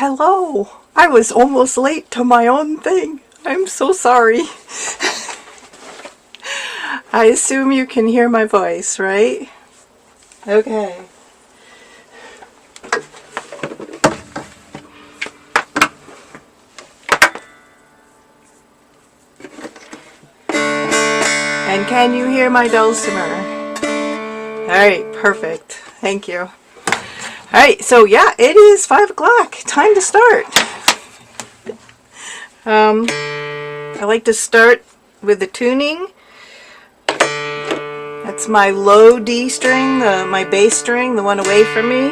hello. I was almost late to my own thing. I'm so sorry. I assume you can hear my voice, right? Okay. And can you hear my dulcimer? Alright, perfect. Thank you. Alright, so yeah, it is 5 o'clock. Time to start. I like to start with the tuning. That's my low D string, my bass string, the one away from me.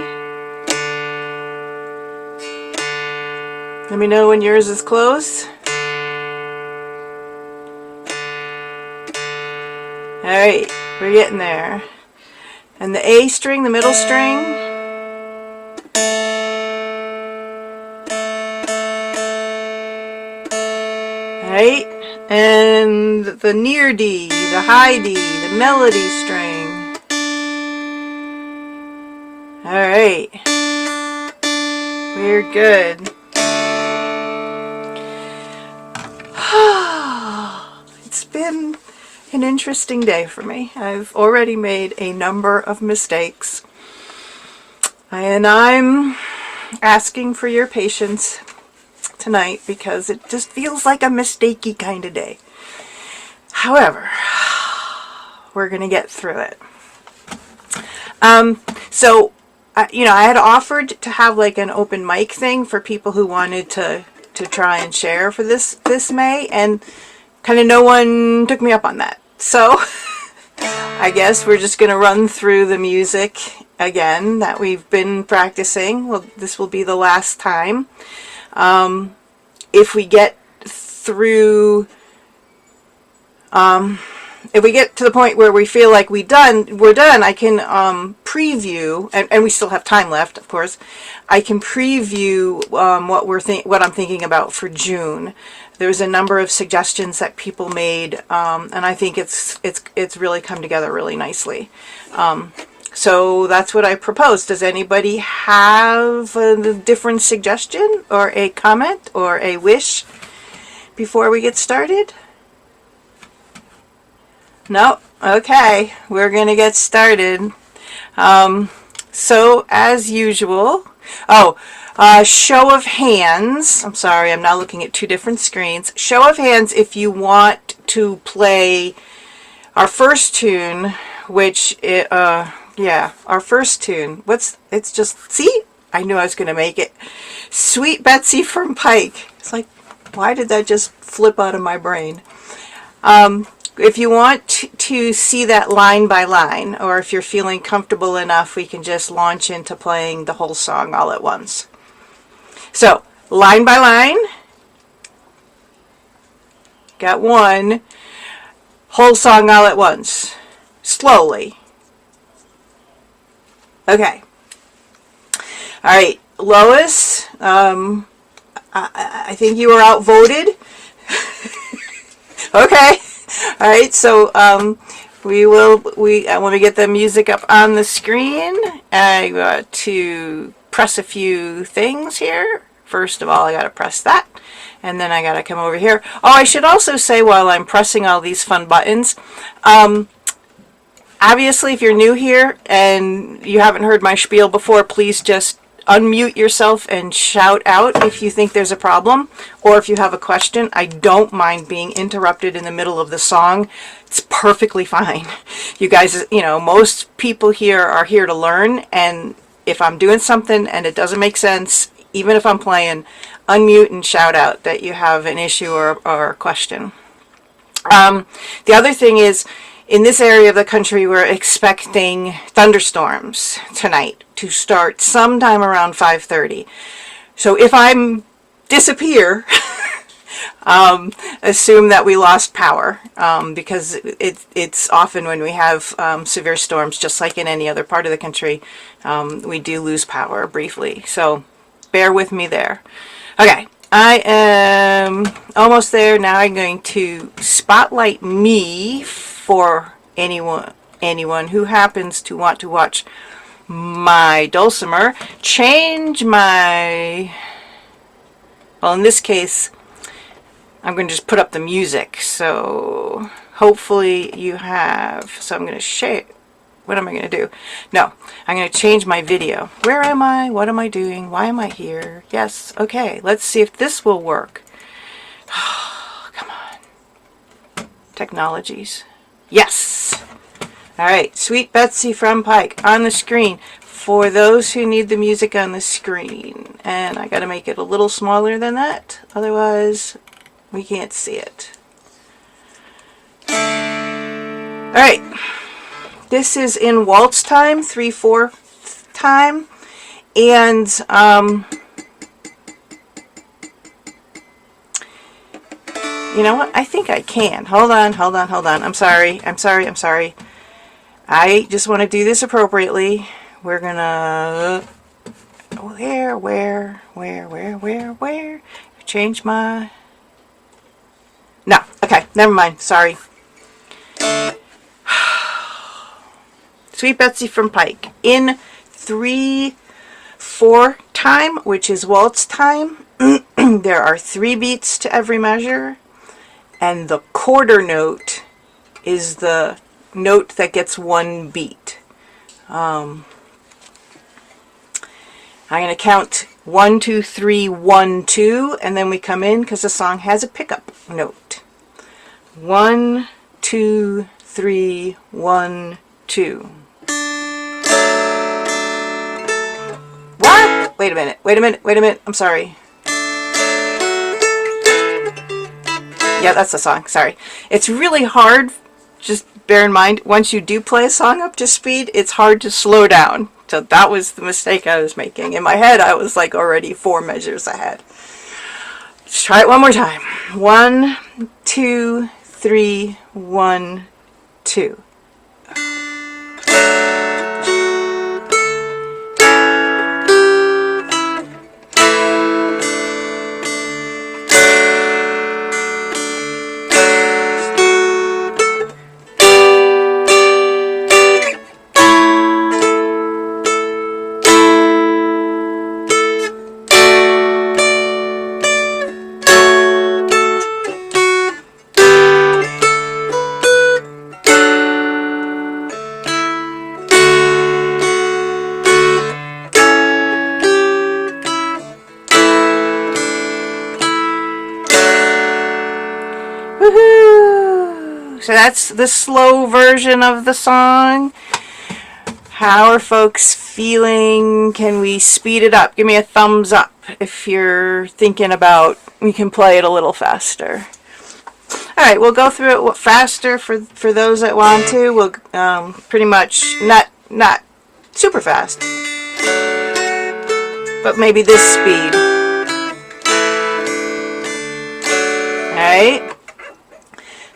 Let me know when yours is close. Alright, we're getting there. And the A string, the middle string. Alright, and the near D, the high D, the melody string. Alright, we're good. It's been an interesting day for me. I've already made a number of mistakes, and I'm asking for your patience tonight because it just feels like a mistakey kind of day. However, we're gonna get through it. I had offered to have like an open mic thing for people who wanted to try and share for this May, and kind of no one took me up on that. So I guess we're just gonna run through the music again that we've been practicing. Well, this will be the last time. If we get through, if we get to the point where we feel like we're done, I can preview, and we still have time left, of course. I can preview what I'm thinking about for June. There's a number of suggestions that people made, and I think it's really come together really nicely. So that's what I proposed. Does anybody have a different suggestion or a comment or a wish before we get started? No? Okay, we're going to get started. So as usual, show of hands. I'm sorry, I'm now looking at two different screens. Show of hands if you want to play our first tune, which our first tune. It's just, see? I knew I was going to make it. Sweet Betsy from Pike. It's like, why did that just flip out of my brain? If you want to see that line by line, or if you're feeling comfortable enough, we can just launch into playing the whole song all at once. So, line by line. Got one. Whole song all at once. Slowly. Okay. All right, Lois, I think you were outvoted. Okay. All right, so I want to get the music up on the screen. I got to press a few things here. First of all, I got to press that, and then I got to come over here. Oh, I should also say while I'm pressing all these fun buttons, obviously if you're new here and you haven't heard my spiel before, please just unmute yourself and shout out if you think there's a problem or if you have a question. I don't mind being interrupted in the middle of the song. It's perfectly fine. You guys, most people here are here to learn, and if I'm doing something and it doesn't make sense, even if I'm playing, unmute and shout out that you have an issue or a question. The other thing is, in this area of the country, we're expecting thunderstorms tonight to start sometime around 5:30. So if I disappear, assume that we lost power, because it's often when we have severe storms, just like in any other part of the country, we do lose power briefly. So bear with me there. Okay, I am almost there. Now I'm going to spotlight me for anyone who happens to want to watch my dulcimer. Change my Well, in this case, I'm going to just put up the music. So hopefully you have, so I'm going to share. What am I going to do? No, I'm going to change my video. Where am I? What am I doing? Why am I here? Yes. Okay. Let's see if this will work. Oh, come on. Technologies. Yes. All right. Sweet Betsy from Pike on the screen for those who need the music on the screen. And I got to make it a little smaller than that. Otherwise, we can't see it. All right. This is in waltz time, 3/4 time, and you know what? I think I can. Hold on. I'm sorry. I just want to do this appropriately. We're gonna where? Change my. No. Okay. Never mind. Sorry. Sweet Betsy from Pike in 3/4 time, which is waltz time. There are 3 beats to every measure, and the quarter note is the note that gets 1 beat. I'm going to count 1, 2, 3, 1, 2, and then we come in because the song has a pickup note. 1, 2, 3, 1, 2. What? Wait a minute. I'm sorry. Yeah, that's the song. Sorry. It's really hard. Just bear in mind, once you do play a song up to speed, it's hard to slow down. So that was the mistake I was making. In my head, I was like already 4 measures ahead. Let's try it one more time. 1, 2, 3, 1, 2. Woohoo! So that's the slow version of the song. How are folks feeling? Can we speed it up? Give me a thumbs up if you're thinking about we can play it a little faster. All right, we'll go through it faster for those that want to. We'll pretty much not super fast, but maybe this speed. All right.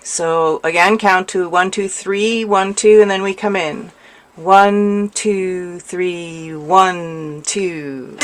So again, count to 1, 2, 3, 1, 2, and then we come in. 1, 2, 3, 1, 2.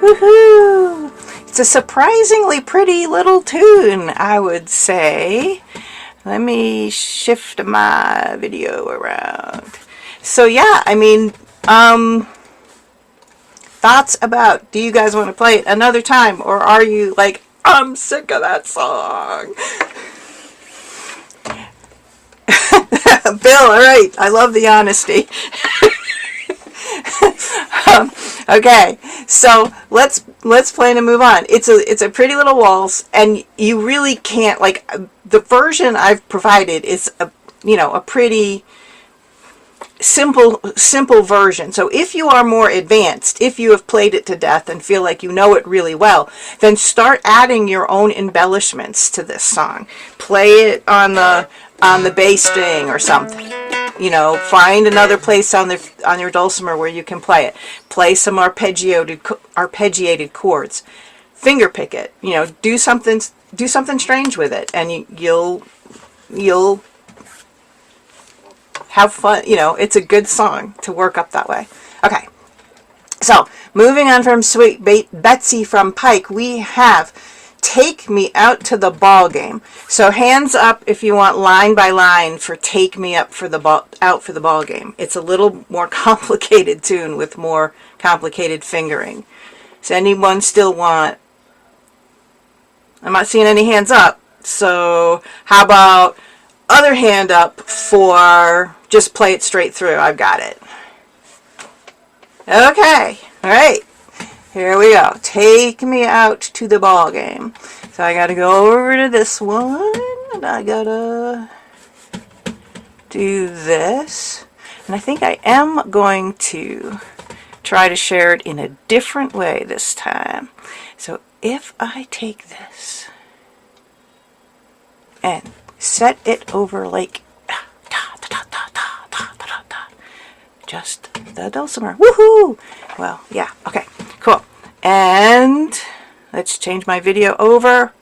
Woohoo! It's a surprisingly pretty little tune, I would say. Let me shift my video around. So yeah, I mean, thoughts about, do you guys want to play it another time, or are you like, I'm sick of that song? Bill, all right, I love the honesty. Okay, so let's play and move on. It's a pretty little waltz, and you really can't, like, the version I've provided is a pretty simple version. So if you are more advanced, if you have played it to death and feel like you know it really well, then start adding your own embellishments to this song. Play it on the bass string or something. You know, find another place on your dulcimer where you can play it. Play some arpeggiated chords. Finger pick it. You know, do something strange with it, and you'll have fun. You know, it's a good song to work up that way. Okay. So, moving on from Sweet Betsy from Pike, we have Take Me Out to the Ball Game. So hands up if you want line by line for Take Me Out for the Ball Game. It's a little more complicated tune with more complicated fingering. Does anyone still want? I'm not seeing any hands up. So how about other hand up for just play it straight through? I've got it. Okay. All right. Here we go. Take Me Out to the Ball Game. So I gotta go over to this one, and I gotta do this. And I think I am going to try to share it in a different way this time. So if I take this and set it over like just the dulcimer. Woohoo! Well, yeah, okay, cool. And let's change my video over.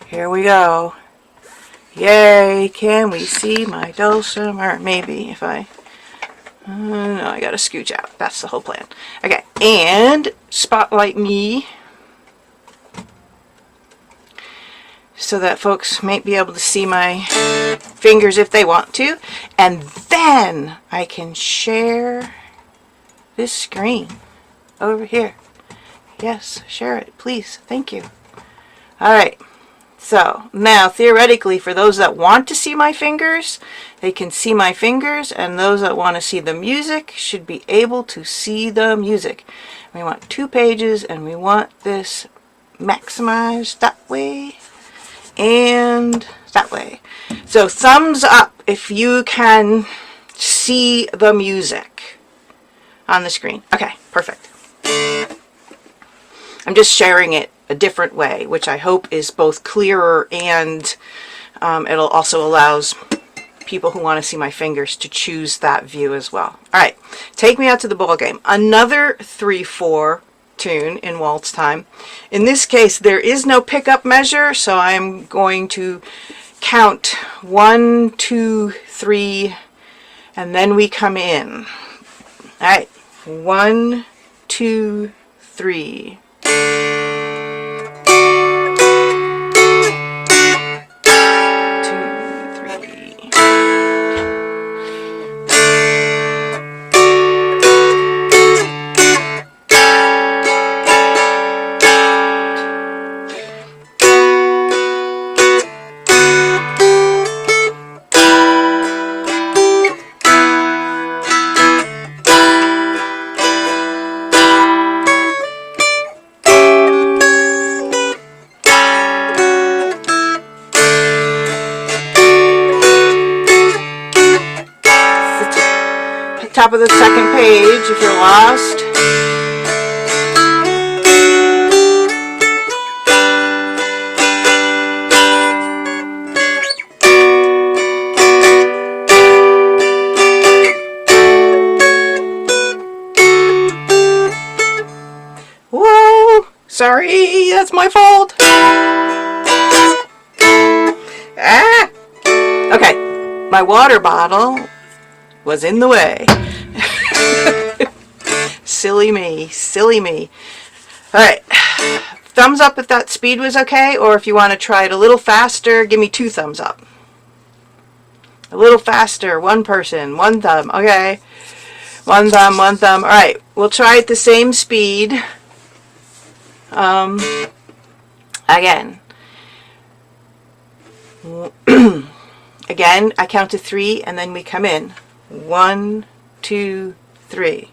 Here we go. Yay, can we see my dulcimer? Maybe if I... no, I gotta scooch out. That's the whole plan. Okay, and spotlight me so that folks might be able to see my fingers if they want to. And then I can share this screen over here. Yes, share it, please. Thank you. All right. So now, theoretically, for those that want to see my fingers, they can see my fingers, and those that want to see the music should be able to see the music. We want 2 pages, and we want this maximized that way and that way. So thumbs up if you can see the music on the screen. Okay, perfect. I'm just sharing it a different way, which I hope is both clearer and it'll also allows people who want to see my fingers to choose that view as well. All right, Take Me Out to the Ball Game. Another 3/4 tune in waltz time. In this case, there is no pickup measure, so I'm going to count 1, 2, 3, and then we come in. All right, 1, 2, 3. 2, 3. Top of the second page if you're lost. Whoa! Sorry, that's my fault. Ah! Okay, my water bottle was in the way. Silly me, silly me. All right, thumbs up if that speed was okay, or if you want to try it a little faster, give me 2 thumbs up. A little faster, 1 person, 1 thumb, okay. 1 thumb, 1 thumb. All right, we'll try at the same speed. Again. Again, I count to 3 and then we come in. 1, 2, 3.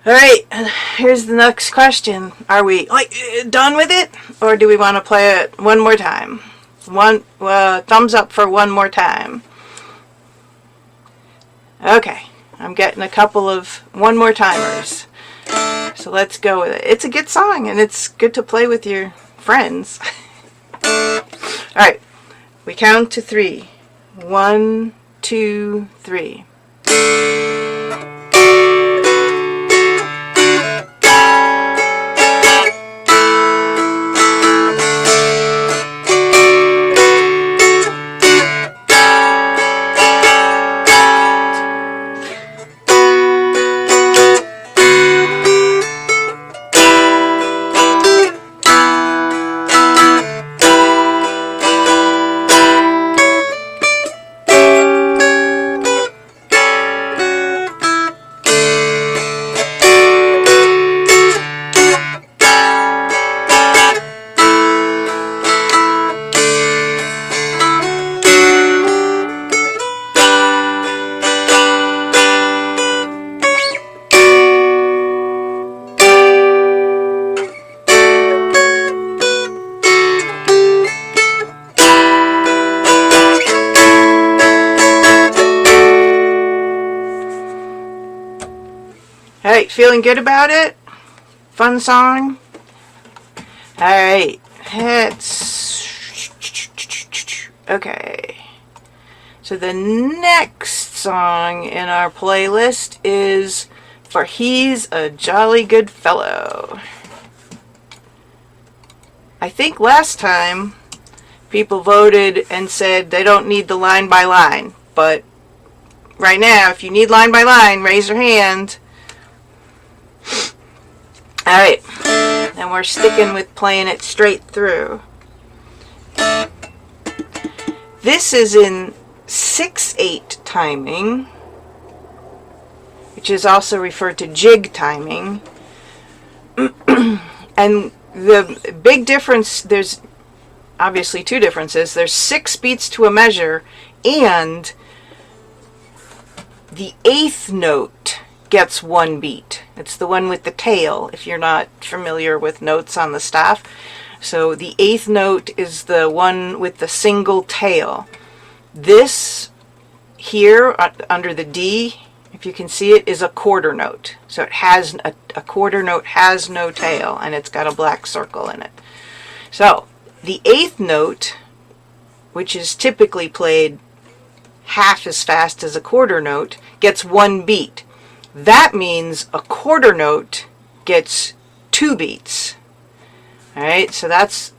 All right, here's the next question. Are we done with it, or do we want to play it one more time? Thumbs up for one more time. Okay, I'm getting a couple of one more timers. So let's go with it. It's a good song, and it's good to play with your friends. All right, we count to 3. 1, 2, 3. Alright, feeling good about it? Fun song? Alright, okay. So the next song in our playlist is For He's a Jolly Good Fellow. I think last time people voted and said they don't need the line by line, but right now, if you need line by line, raise your hand. Alright, and we're sticking with playing it straight through. This is in 6/8 timing, which is also referred to jig timing. And the big difference, there's obviously two differences. There's 6 beats to a measure, and the 8th note gets 1 beat. It's the one with the tail, if you're not familiar with notes on the staff. So the 8th note is the one with the single tail. This here under the D, if you can see it, is a quarter note. So it has a quarter note has no tail, and it's got a black circle in it. So the 8th note, which is typically played half as fast as a quarter note, gets 1 beat. That means a quarter note gets 2 beats. Alright, so that's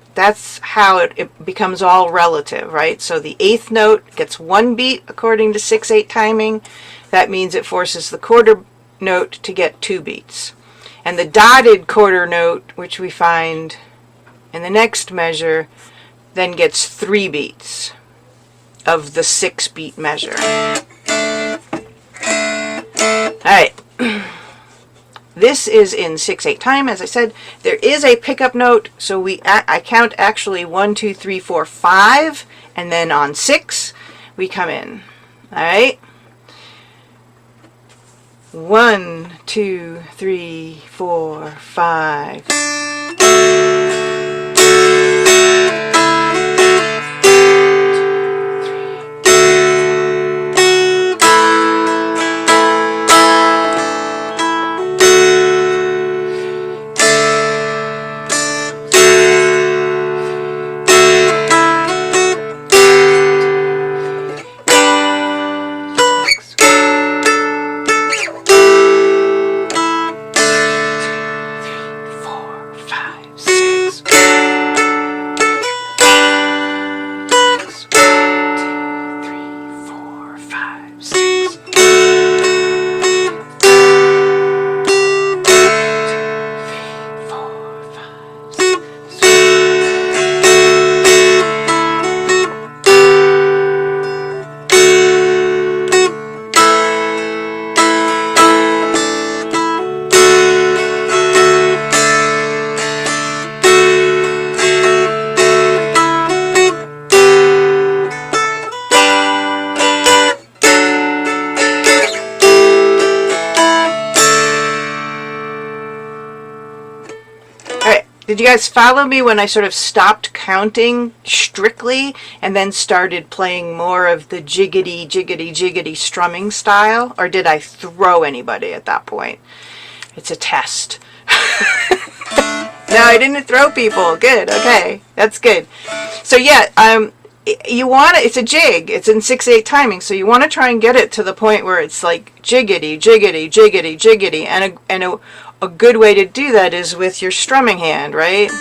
how it becomes all relative, right? So the 8th note gets 1 beat according to 6/8 timing. That means it forces the quarter note to get 2 beats. And the dotted quarter note, which we find in the next measure, then gets 3 beats of the 6-beat measure. Alright, this is in 6/8 time, as I said. There is a pickup note, so I count actually 1, 2, 3, 4, 5, and then on 6 we come in. Alright, 1, 2, 3, 4, 5. Did you guys follow me when I sort of stopped counting strictly and then started playing more of the jiggity, jiggity, jiggity strumming style? Or did I throw anybody at that point? It's a test. No, I didn't throw people. Good. Okay. That's good. So yeah, you want it, it's a jig. It's in 6/8 timing. So you want to try and get it to the point where it's like jiggity, jiggity, jiggity, jiggity. And a good way to do that is with your strumming hand, right?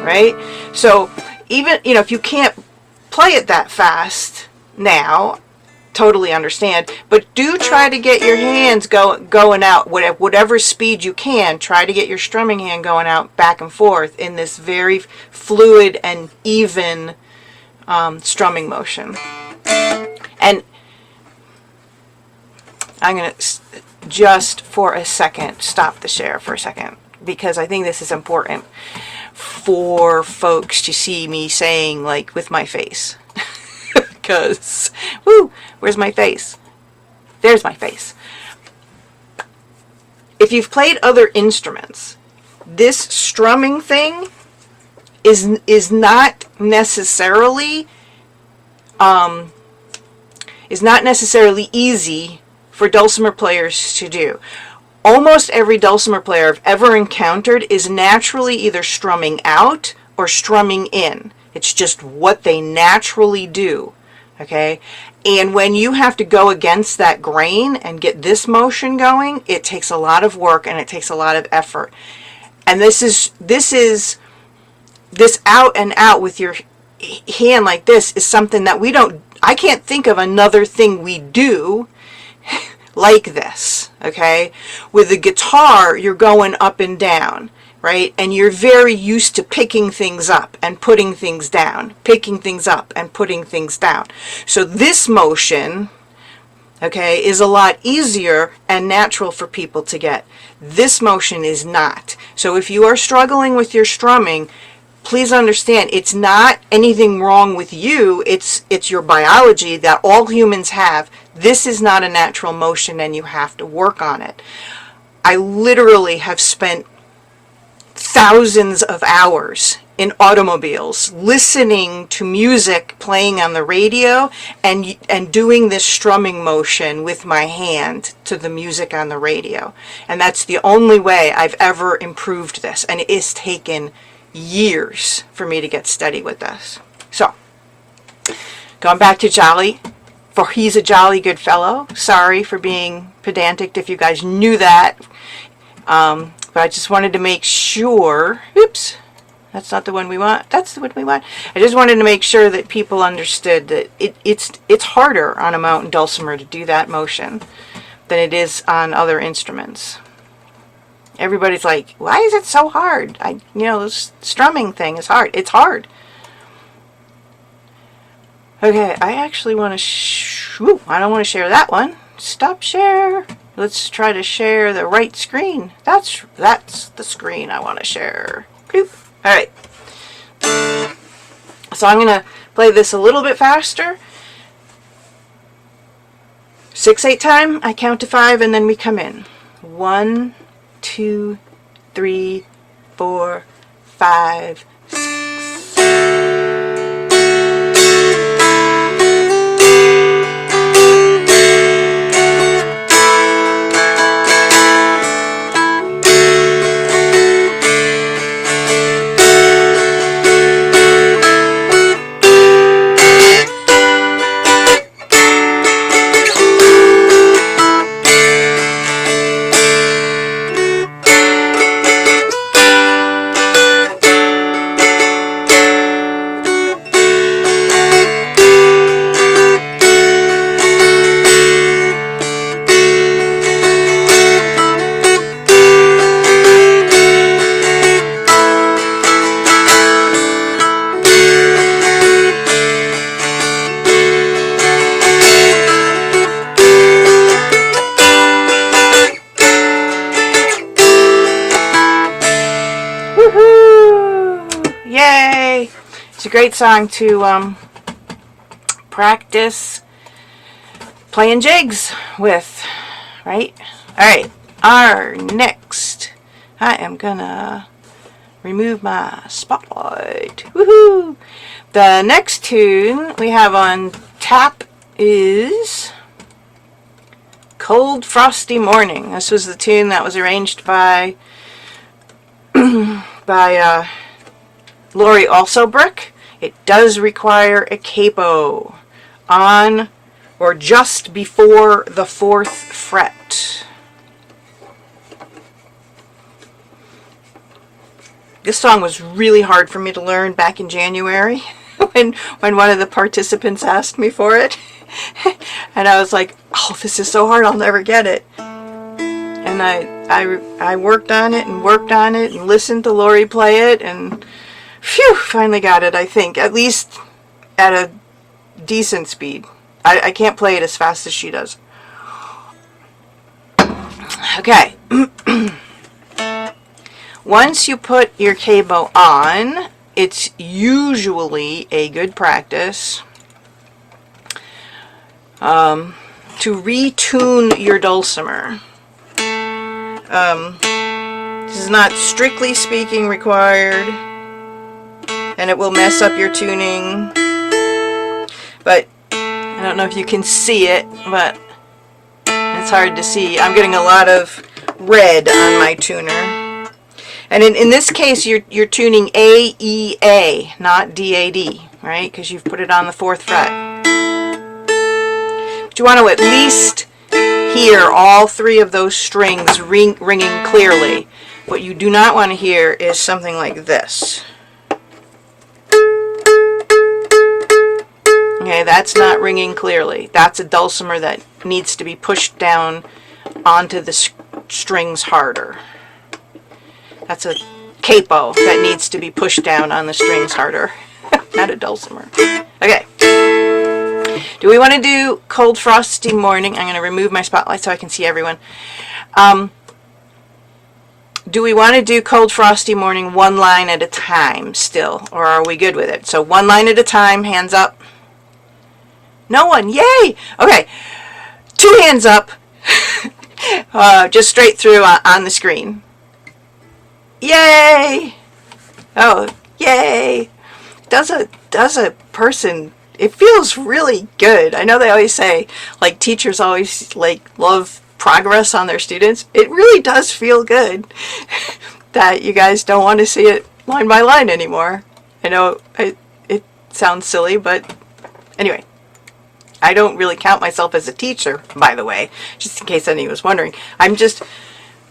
Right? So even, if you can't play it that fast now, totally understand, but do try to get your hands going out, whatever speed you can. Try to get your strumming hand going out back and forth in this very fluid and even strumming motion. And I'm going to just for a second stop the share for a second, because I think this is important for folks to see me saying, like, with my face. Because, woo, where's my face? There's my face. If you've played other instruments, this strumming thing is not necessarily easy for dulcimer players to do. Almost every dulcimer player I've ever encountered is naturally either strumming out or strumming in. It's just what they naturally do, okay? And when you have to go against that grain and get this motion going, it takes a lot of work and it takes a lot of effort. And this out and out with your hand like this is something that I can't think of another thing we do like this, okay? With the guitar, you're going up and down, right? And you're very used to picking things up and putting things down, picking things up and putting things down. So this motion, okay, is a lot easier and natural for people to get. This motion is not. So if you are struggling with your strumming, please understand, it's not anything wrong with you. It's your biology that all humans have. This is not a natural motion and you have to work on it. I literally have spent thousands of hours in automobiles listening to music playing on the radio and doing this strumming motion with my hand to the music on the radio. And that's the only way I've ever improved this. And it has taken years for me to get steady with this. So, going back to Jolly, for he's a jolly good fellow. Sorry for being pedantic if you guys knew that. But I just wanted to make sure, oops, that's not the one we want. That's the one we want. I just wanted to make sure that people understood that it's harder on a mountain dulcimer to do that motion than it is on other instruments. Everybody's like, why is it so hard? This strumming thing is hard. It's hard. Okay, I actually want to, I don't want to share that one. Stop share. Let's try to share the right screen. That's the screen I want to share. All right. So I'm going to play this a little bit faster. 6/8 time, I count to 5 and then we come in. 1, 2, 3, 4, 5, 6. It's a great song to practice playing jigs with, right? Alright, our next, I am gonna remove my spotlight. Woohoo! The next tune we have on tap is Cold Frosty Morning. This was the tune that was arranged by Laurie Alsobrook. It does require a capo on or just before the 4th fret. This song was really hard for me to learn back in January when one of the participants asked me for it. And I was like, oh, this is so hard, I'll never get it. And I worked on it and worked on it and listened to Laurie play it, and phew, finally got it, I think. At least at a decent speed. I can't play it as fast as she does. Okay. Once you put your capo on, it's usually a good practice to retune your dulcimer. This is not strictly speaking required, and it will mess up your tuning, but I don't know if you can see it, but it's hard to see. I'm getting a lot of red on my tuner. And in this case, you're tuning A, E, A, not D, A, D, right? Because you've put it on the 4th fret. But you want to at least hear all 3 of those strings ringing clearly. What you do not want to hear is something like this. Okay, that's not ringing clearly. That's a dulcimer that needs to be pushed down onto the strings harder. That's a capo that needs to be pushed down on the strings harder. Not a dulcimer. Okay. Do we want to do Cold Frosty Morning? I'm going to remove my spotlight so I can see everyone. Do we want to do Cold Frosty Morning one line at a time still? Or are we good with it? So one line at a time, hands up. No one, yay! Okay, 2 hands up, just straight through on the screen. Yay! Oh, yay! Does a person, it feels really good. I know they always say, like, teachers always, like, love progress on their students. It really does feel good that you guys don't want to see it line by line anymore. I know it sounds silly, but anyway. I don't really count myself as a teacher, by the way, just in case anyone was wondering. I'm just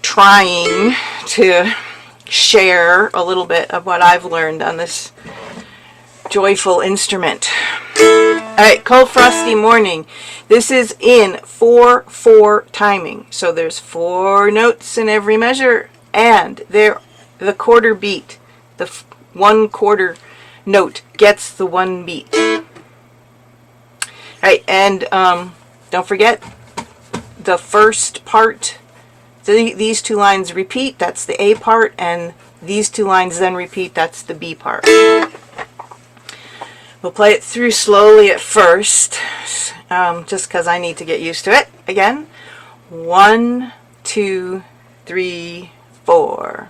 trying to share a little bit of what I've learned on this joyful instrument. Alright, Cold Frosty Morning. This is in 4/4 timing. So there's 4 notes in every measure, and the quarter beat, the 1/4 note gets the 1 beat. Alright, and don't forget the first part. So these 2 lines repeat, that's the A part, and these 2 lines then repeat, that's the B part. We'll play it through slowly at first, just because I need to get used to it. Again, 1, 2, 3, 4.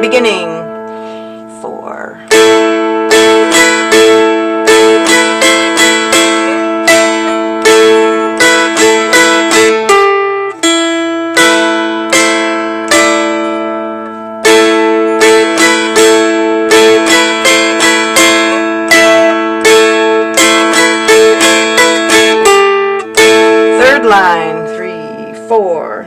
Beginning. 4. Third line. 3, 4.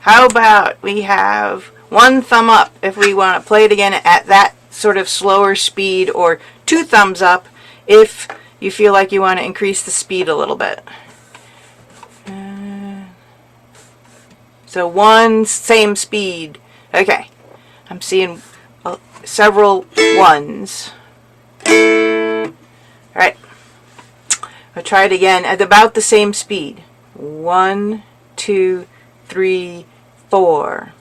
How about we have 1 thumb up if we want to play it again at that sort of slower speed, or 2 thumbs up if you feel like you want to increase the speed a little bit. So 1, same speed. Okay, I'm seeing several 1s. Alright, I'll try it again at about the same speed. 1, 2, 3, 4.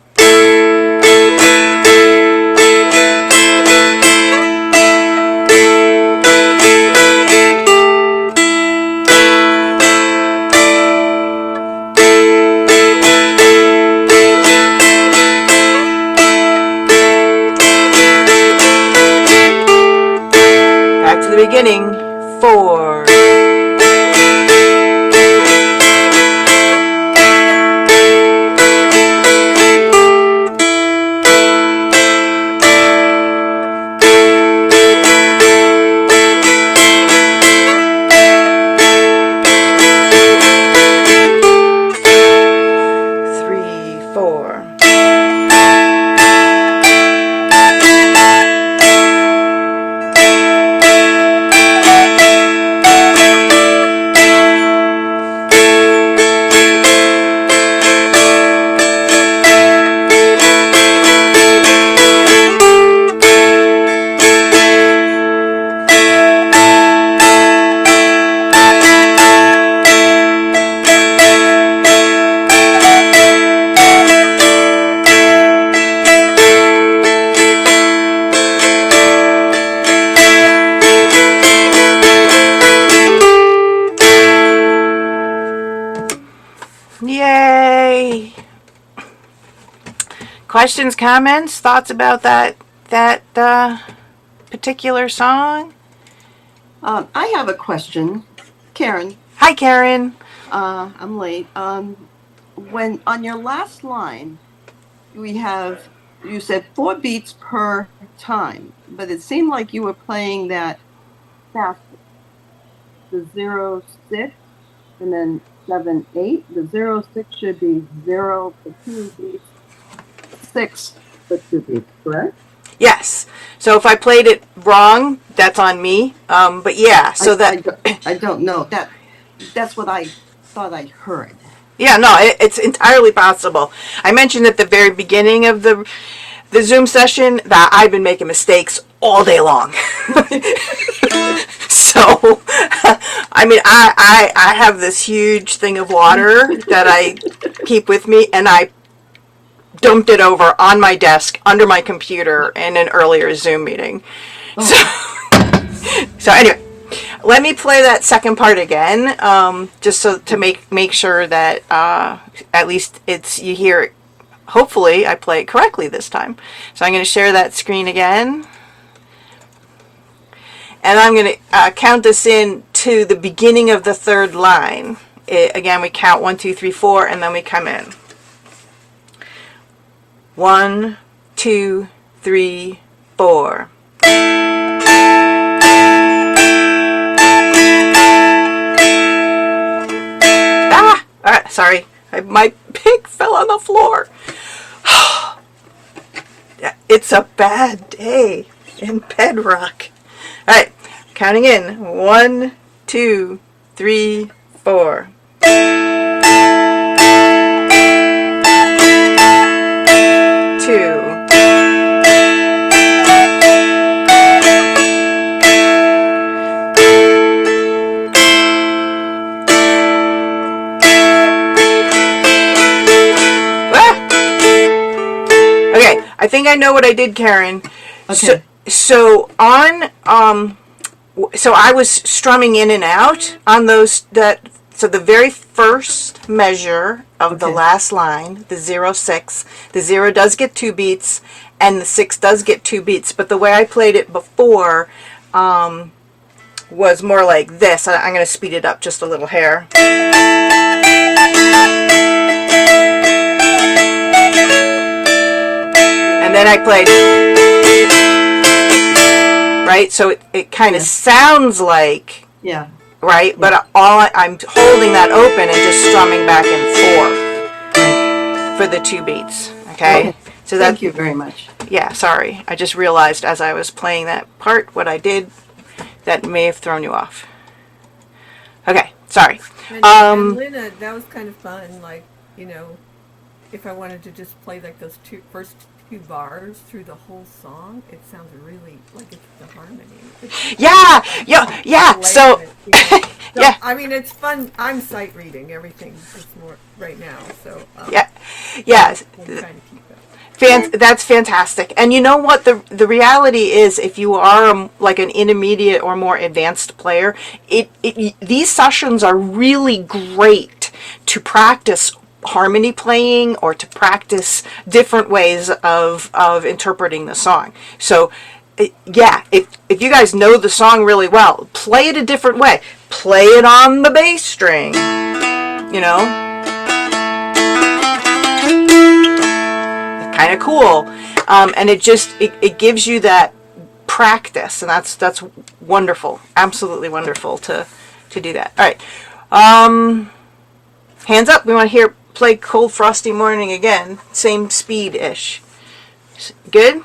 Back to the beginning. 4. Yay! Questions, comments, thoughts about that particular song? I have a question, Karen. Hi, Karen. I'm late. When on your last line, you said 4 beats per time, but it seemed like you were playing that faster. The 0, 6, and then 7, 8. The 0, 6 should be 0 for 2 beats, 6 for 2 beats, correct? Yes. So if I played it wrong, that's on me. But yeah, so I don't know. That's what I thought I heard. Yeah, no, it's entirely possible. I mentioned at the very beginning of the Zoom session that I've been making mistakes all day long. So, I mean, I have this huge thing of water that I keep with me, and I dumped it over on my desk under my computer in an earlier Zoom meeting. Oh. So anyway, let me play that second part again, just so to make sure that at least you hear it. Hopefully, I play it correctly this time. So I'm going to share that screen again. And I'm going to count this in to the beginning of the 3rd line. Again, we count 1, 2, 3, 4, and then we come in. 1, 2, 3, 4. Sorry, my pig fell on the floor. It's a bad day in Bedrock. All right, counting in. 1, 2, 3, 4. I think I know what I did, Karen. Okay. So on so I was strumming in and out on those so the very first measure of the last line, the 0, 6, the 0 does get 2 beats and the 6 does get 2 beats, but the way I played it before was more like this. I'm going to speed it up just a little here. And then I played, right? So it kind of sounds like, right? But I'm holding that open and just strumming back and forth. for the 2 beats. Okay? Okay. So that, Thank you very much. yeah, sorry. I just realized as I was playing that part what I did that may have thrown you off. Okay, sorry. And Lena, that was kind of fun. Like, you know, if I wanted to just play like those first two bars through the whole song, it sounds really like it's the harmony. Yeah. So, So, yeah. I mean, it's fun. I'm sight reading everything just more right now. So, Yeah. I'm trying to keep it. That's fantastic. And you know what? The reality is, if you are like an intermediate or more advanced player, these sessions are really great to practice harmony playing or to practice different ways of interpreting the song. So, yeah, if you guys know the song really well, play it a different way. Play it on the bass string, you know? Kind of cool, and it gives you that practice, and that's wonderful, absolutely wonderful to do that. All right, hands up. We want to play Cold Frosty Morning again, same speed-ish. Good.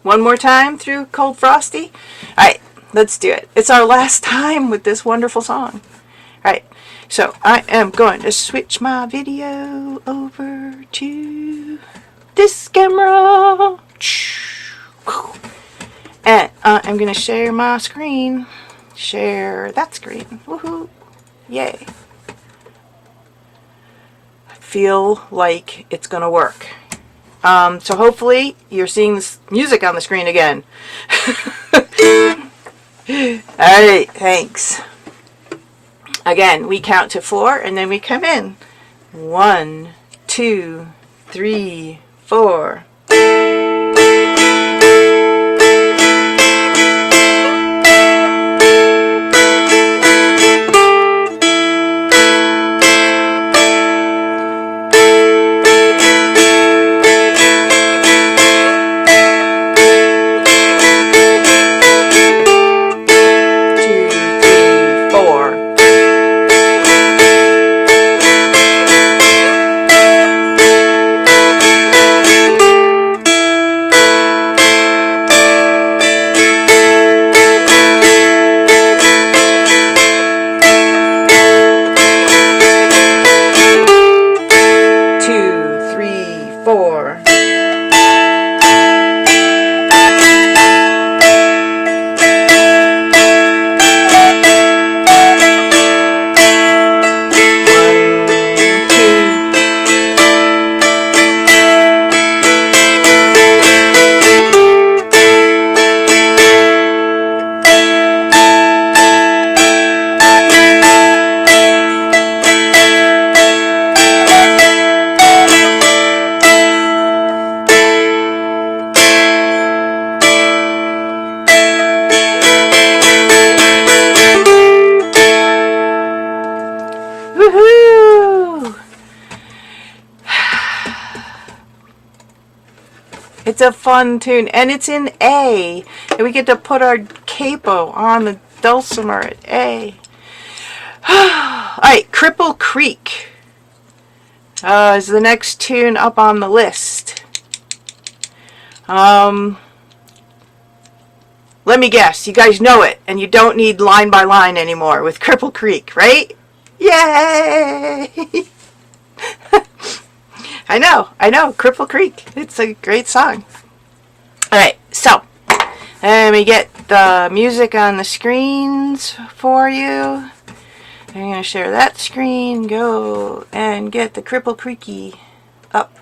One more time through Cold Frosty. All right, let's do it. It's our last time with this wonderful song. All right. So I am going to switch my video over to this camera. And I'm going to share my screen. Share that screen. Woohoo. Yay. I feel like it's going to work. So hopefully you're seeing this music on the screen again. Alright, thanks. Again, we count to 4 and then we come in. 1, 2, 3, 4. It's a fun tune, and it's in A, and we get to put our capo on the dulcimer at A. Alright, Cripple Creek is the next tune up on the list. Let me guess, you guys know it, and you don't need line by line anymore with Cripple Creek, right? Yay! I know, Cripple Creek. It's a great song. Alright, so, let me get the music on the screens for you. I'm going to share that screen, go and get the Cripple Creeky up.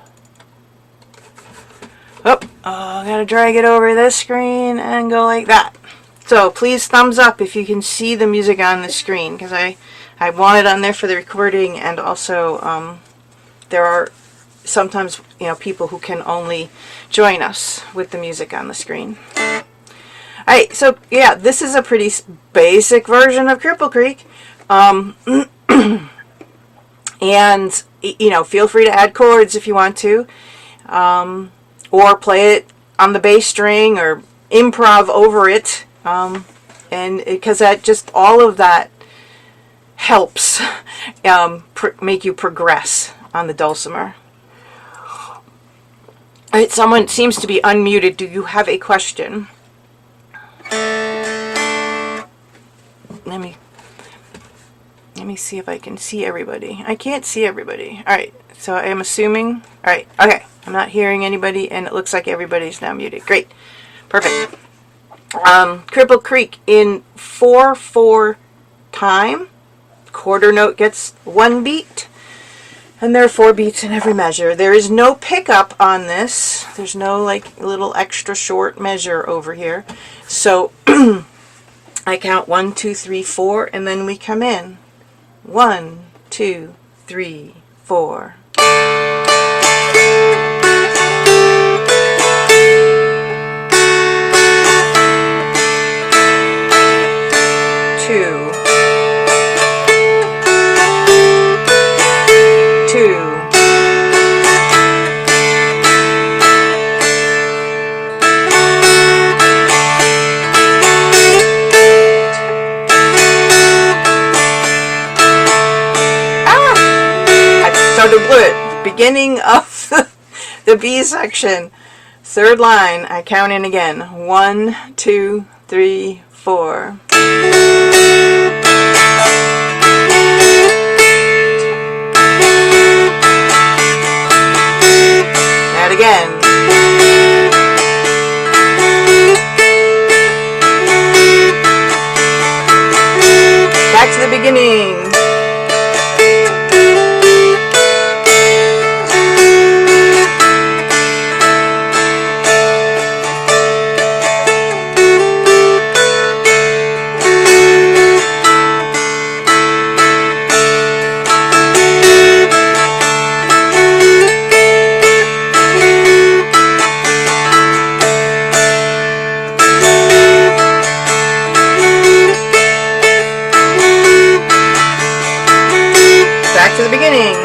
Oh, I gotta drag it over this screen and go like that. So, please thumbs up if you can see the music on the screen, because I want it on there for the recording, and also, there are sometimes, people who can only join us with the music on the screen. Alright, so yeah, this is a pretty basic version of Cripple Creek. And, feel free to add chords if you want to. Or play it on the bass string or improv over it. And because all of that helps make you progress on the dulcimer. All right, someone seems to be unmuted. Do you have a question? Let me see if I can see everybody. I can't see everybody. All right, so I am assuming. All right, okay. I'm not hearing anybody, and it looks like everybody's now muted. Great, perfect. Cripple Creek in 4/4 time. Quarter note gets 1 beat, and there are 4 beats in every measure. There is no pickup on this. There's no like little extra short measure over here. So I count 1, 2, 3, 4, and then we come in. 1, 2, 3, 4. 2. 2. To blew it. Beginning of the B section, 3rd line, I count in again. 1, 2, 3, 4. And again. Back to the beginning. To the beginning.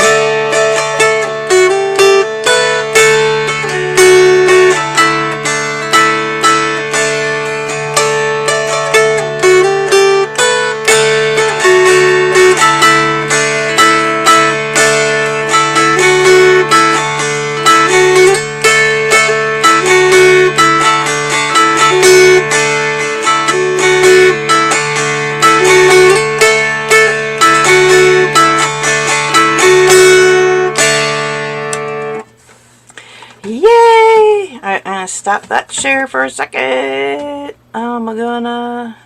Stop that share for a second. I'm gonna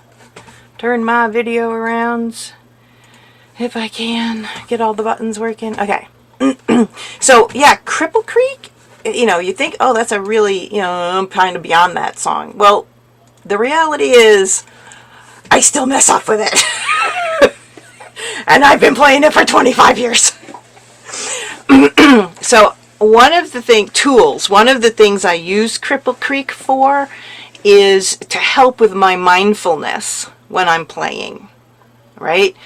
turn my video around if I can get all the buttons working. Okay. So yeah, Cripple Creek, you think, oh, that's a really, I'm kind of beyond that song. Well, the reality is I still mess up with it. And I've been playing it for 25 years. So one of the things I use Cripple Creek for is to help with my mindfulness when I'm playing, right?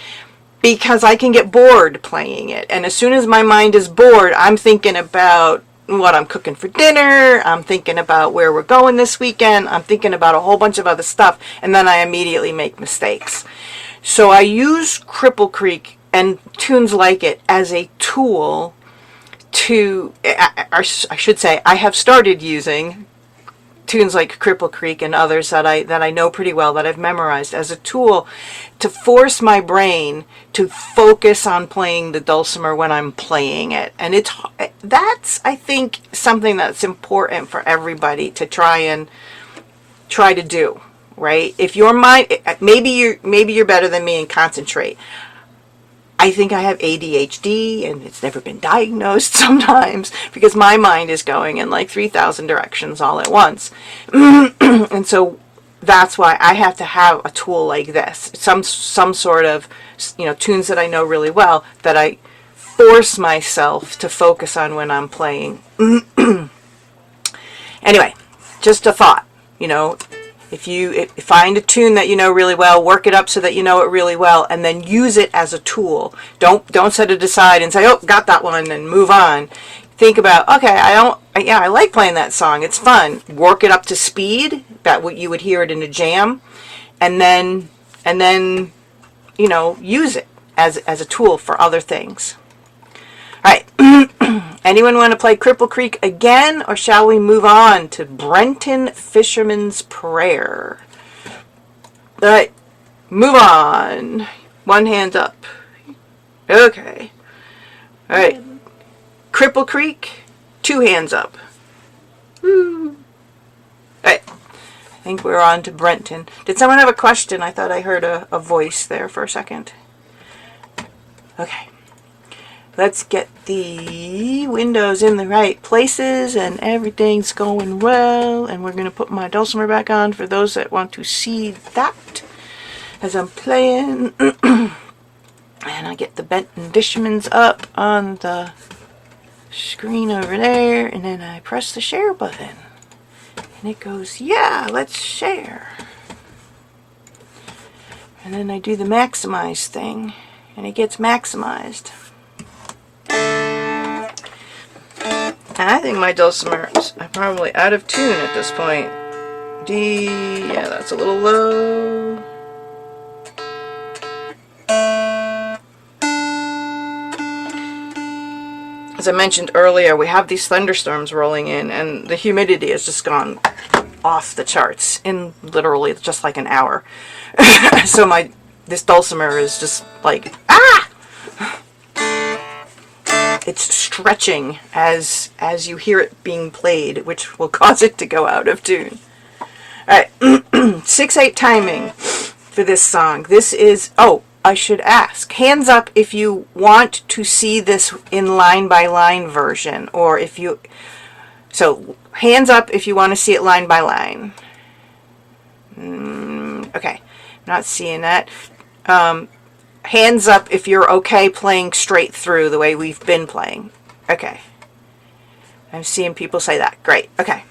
Because I can get bored playing it. And as soon as my mind is bored, I'm thinking about what I'm cooking for dinner. I'm thinking about where we're going this weekend. I'm thinking about a whole bunch of other stuff. And then I immediately make mistakes. So I use Cripple Creek and tunes like it as a tool to, I should say, I have started using tunes like Cripple Creek and others that I know pretty well, that I've memorized, as a tool to force my brain to focus on playing the dulcimer when I'm playing it. And that's, I think, something that's important for everybody to try to do, right? If your mind, maybe you're better than me and concentrate. I think I have ADHD, and it's never been diagnosed sometimes because my mind is going in like 3,000 directions all at once. And so that's why I have to have a tool like this, some sort of, tunes that I know really well that I force myself to focus on when I'm playing. Anyway, just a thought, If you find a tune that you know really well, work it up so that you know it really well, and then use it as a tool. Don't set it aside and say, oh, got that one, and move on. Think about, okay, I like playing that song. It's fun. Work it up to speed, that what you would hear it in a jam, and then use it as a tool for other things. All right. Anyone want to play Cripple Creek again, or shall we move on to Brenton Fisherman's Prayer? All right, move on. One hand up. Okay. All right. Cripple Creek, 2 hands up. Woo. All right. I think we're on to Brenton. Did someone have a question? I thought I heard a voice there for a second. Okay. Let's get the windows in the right places and everything's going well. And we're going to put my dulcimer back on for those that want to see that as I'm playing. And I get the Brenton Fisherman's up on the screen over there. And then I press the share button. And it goes, yeah, let's share. And then I do the maximize thing. And it gets maximized. I think my dulcimer is probably out of tune at this point. D, yeah, that's a little low. As I mentioned earlier, we have these thunderstorms rolling in, and the humidity has just gone off the charts in literally just like an hour. So this dulcimer is just like, ah! It's stretching as you hear it being played, which will cause it to go out of tune. Alright, 6/8 timing for this song. This is, oh, I should ask, hands up if you want to see this in line by line version, or if you, so hands up if you want to see it line by line. Okay, not seeing that. Hands up if you're okay playing straight through the way we've been playing. Okay. I'm seeing people say that. Great. Okay.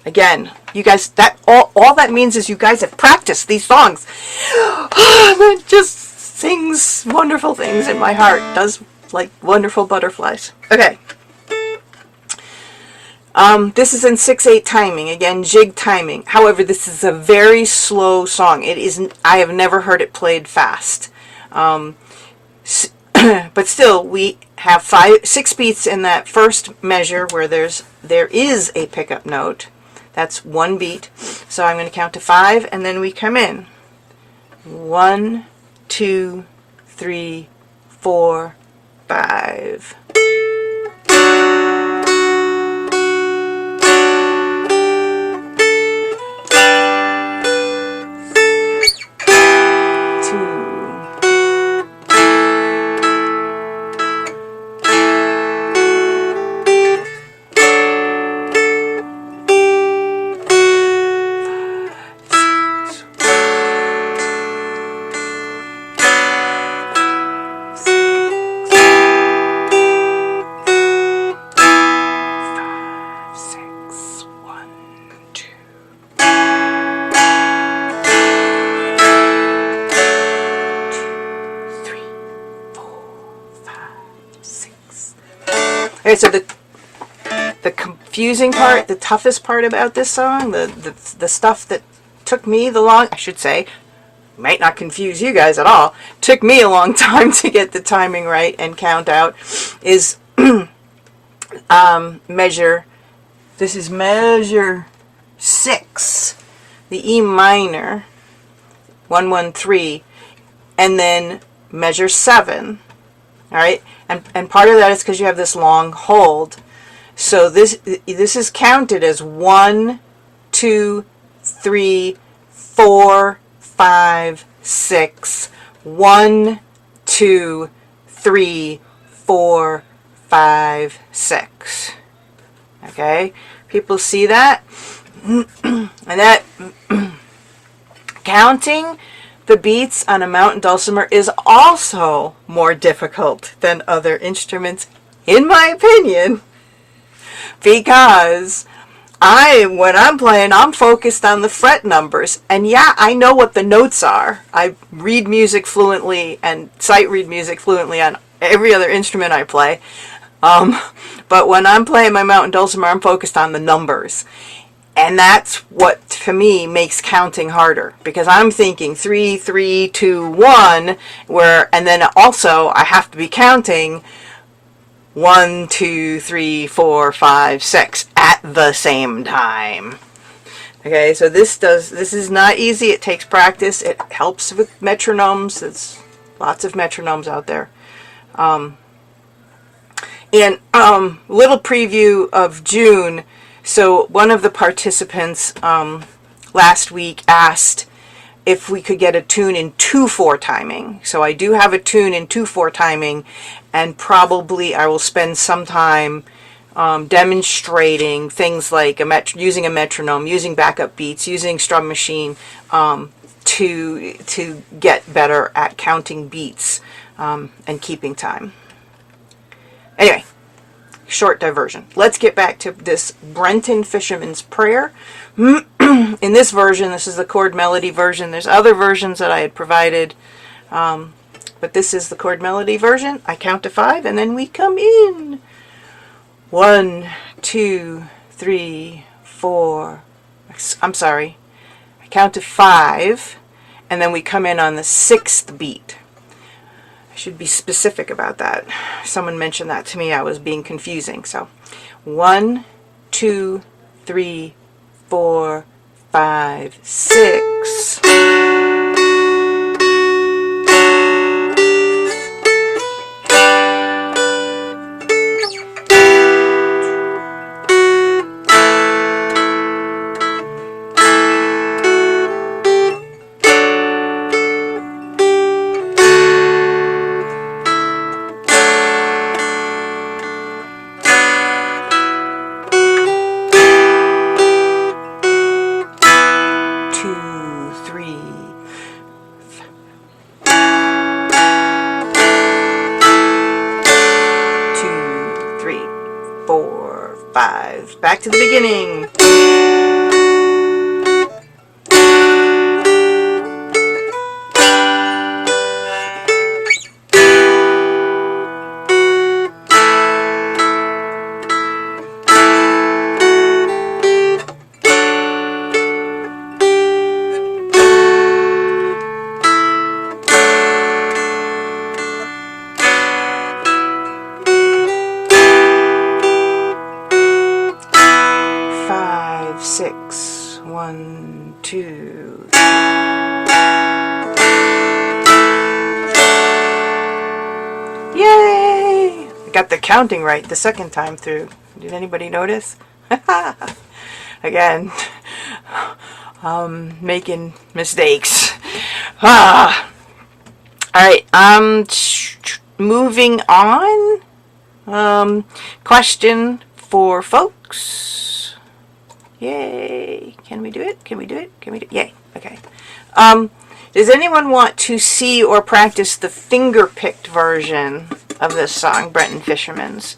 Again, you guys, that all that means is you guys have practiced these songs. That just sings wonderful things in my heart. Does like wonderful butterflies. Okay. This is in 6/8 timing, again, jig timing. However, this is a very slow song. It isn't, I have never heard it played fast. But still, we have 6 beats in that first measure where there is a pickup note. That's 1 beat. So I'm going to count to 5, and then we come in. 1, 2, 3, 4, 5. Okay, so the confusing part, the toughest part about this song, the stuff that took me I should say, might not confuse you guys at all, took me a long time to get the timing right and count out, is measure, this is measure 6, the E minor, 1-1-3, and then measure 7. All right, and part of that is because you have this long hold. So this is counted as 1, 2, 3, 4, 5, 6. 1, 2, 3, 4, 5, 6. Okay, people see that, and that counting the beats on a mountain dulcimer is also more difficult than other instruments, in my opinion, because when I'm playing, I'm focused on the fret numbers, and yeah, I know what the notes are. I read music fluently and sight read music fluently on every other instrument I play, but when I'm playing my mountain dulcimer, I'm focused on the numbers. And that's what, to me, makes counting harder, because I'm thinking 3, 3, 2, 1, and then also I have to be counting 1, 2, 3, 4, 5, 6 at the same time. Okay, so this is not easy. It takes practice. It helps with metronomes. There's lots of metronomes out there. And little preview of June. So one of the participants last week asked if we could get a tune in 2/4 timing. So I do have a tune in 2/4 timing, and probably I will spend some time demonstrating things like using a metronome, using backup beats, using Strum Machine to get better at counting beats and keeping time. Anyway, short diversion. Let's get back to this Brenton Fisherman's Prayer. In this version, this is the chord melody version. There's other versions that I had provided, but this is the chord melody version. I count to 5 and then we come in. 1, 2, 3, 4. I'm sorry. I count to 5 and then we come in on the 6th beat. I should be specific about that. Someone mentioned that to me. I was being confusing. So 1, 2, 3, 4, 5, 6. Back to the beginning. Got the counting right the second time through. Did anybody notice? Again, making mistakes. All right, moving on. Question for folks. Yay. Can we do it? Can we do it? Can we do it? Yay. Okay. Does anyone want to see or practice the finger-picked version of this song, Brenton Fisherman's?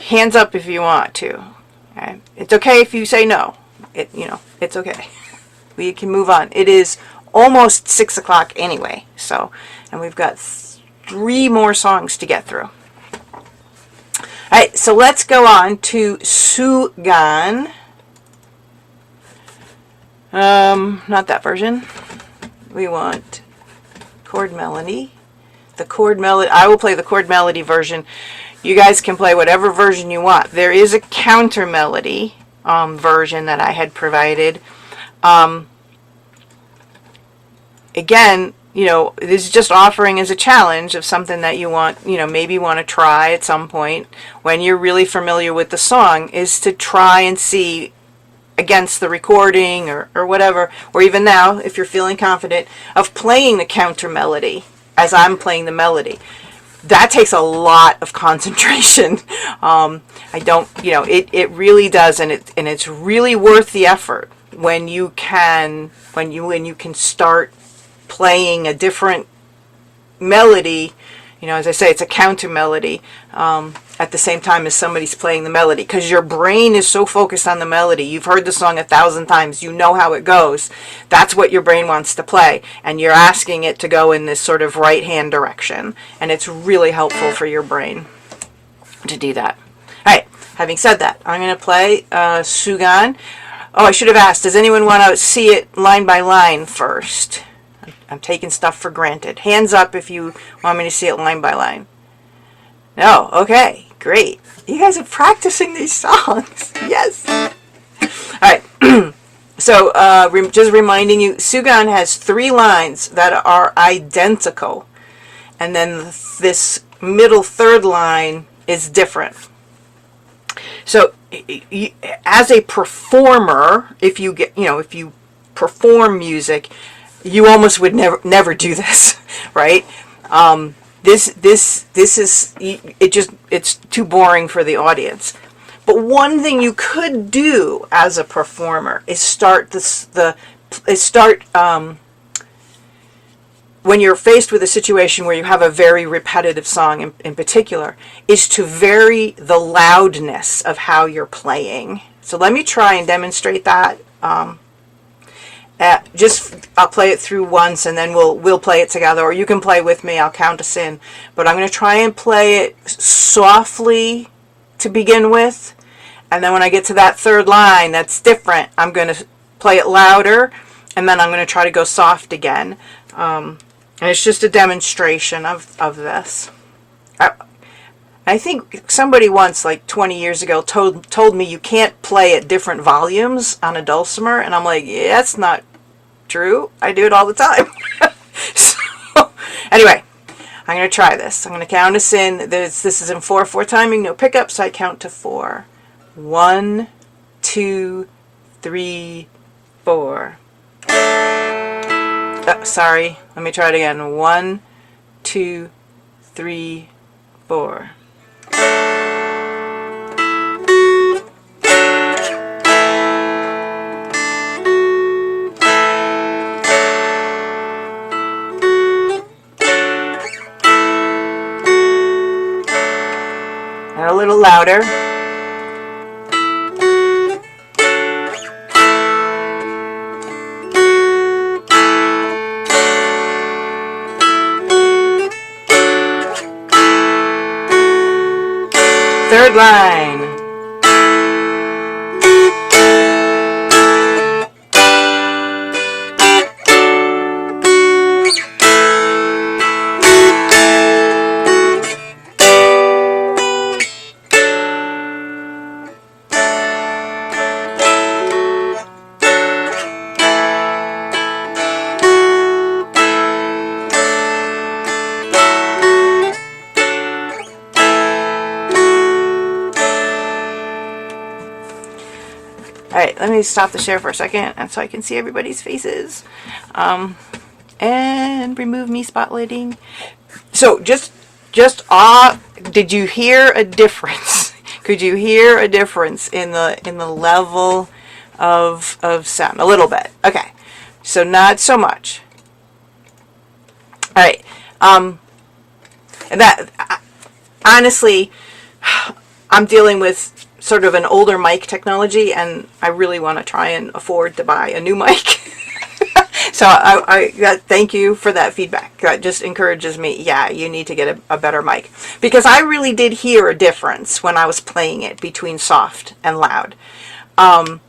Hands up if you want to. Okay. It's okay if you say no. It's okay. We can move on. It is almost 6 o'clock anyway, and we've got 3 more songs to get through. Alright, so let's go on to Suo Gan. Not that version. We want chord melody. The chord melody. I will play the chord melody version. You guys can play whatever version you want. There is a counter melody version that I had provided. Again, this is just offering as a challenge of something that you want, maybe want to try at some point when you're really familiar with the song, is to try and see against the recording or whatever, or even now, if you're feeling confident, of playing the counter melody as I'm playing the melody. That takes a lot of concentration. It really does, and it's really worth the effort when you can start playing a different melody. As I say, it's a counter melody at the same time as somebody's playing the melody, because your brain is so focused on the melody. You've heard the song 1,000 times. You know how it goes. That's what your brain wants to play, and you're asking it to go in this sort of right-hand direction, and it's really helpful for your brain to do that. All right, having said that, I'm going to play Suo Gan. Oh, I should have asked, does anyone want to see it line by line first? I'm taking stuff for granted. Hands up if you want me to see it line by line. No, okay, great. You guys are practicing these songs. Yes. All right. So, just reminding you, Suo Gan has 3 lines that are identical. And then this middle third line is different. So, as a performer, if you perform music, you almost would never do this, right? This is it's too boring for the audience. But one thing you could do as a performer is when you're faced with a situation where you have a very repetitive song in particular, is to vary the loudness of how you're playing. So let me try and demonstrate that. I'll play it through once and then we'll play it together, or you can play with me. I'll count us in. But I'm going to try and play it softly to begin with. And then when I get to that third line, that's different. I'm going to play it louder, and then I'm going to try to go soft again. And it's just a demonstration of this. I think somebody once, like 20 years ago, told me you can't play at different volumes on a dulcimer, and I'm like, yeah, that's not true. I do it all the time. So, anyway, I'm going to try this. I'm going to count us in. This is in 4/4 timing, no pickup, so I count to 4. 1, 2, 3, 4. Oh, sorry. Let me try it again. 1, 2, 3, 4. And a little louder. Third line. Alright, let me stop the share for a second and so I can see everybody's faces. And remove me spotlighting. So did you hear a difference? Could you hear a difference in the level of sound? A little bit. Okay. So not so much. Alright. And that honestly, I'm dealing with sort of an older mic technology, and I really want to try and afford to buy a new mic. So I thank you for that feedback. That just encourages me. Yeah, you need to get a better mic, because I really did hear a difference when I was playing it between soft and loud. And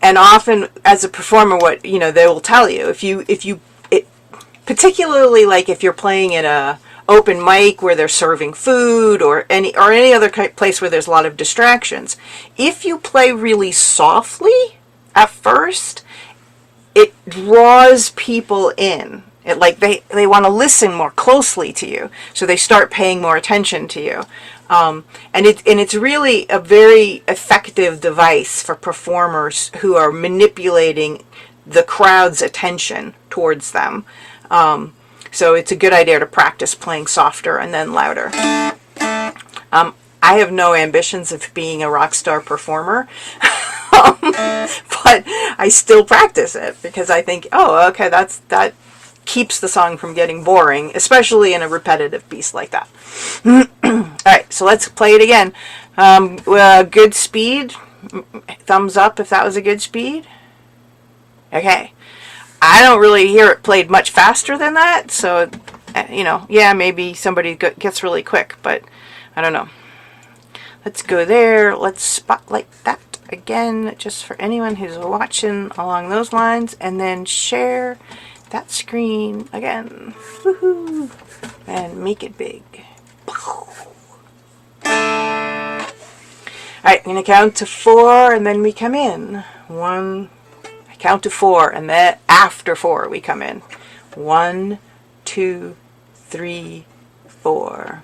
often as a performer, what they will tell you, particularly like if you're playing at a open mic where they're serving food or any other place where there's a lot of distractions, if you play really softly at first, it draws people in. They want to listen more closely to you, so they start paying more attention to you. And it's really a very effective device for performers who are manipulating the crowd's attention towards them. So it's a good idea to practice playing softer and then louder. I have no ambitions of being a rock star performer, but I still practice it because I think, oh, okay, that keeps the song from getting boring, especially in a repetitive piece like that. All right, so let's play it again. Good speed. Thumbs up if that was a good speed. Okay. I don't really hear it played much faster than that, so, yeah, maybe somebody gets really quick, but I don't know. Let's go there. Let's spotlight that. again, just for anyone who's watching along those lines, and then share that screen again. Woohoo! And make it big. Alright, I'm going to count to 4 and then we come in. I count to 4 and then after 4 we come in. 1, 2, 3, 4.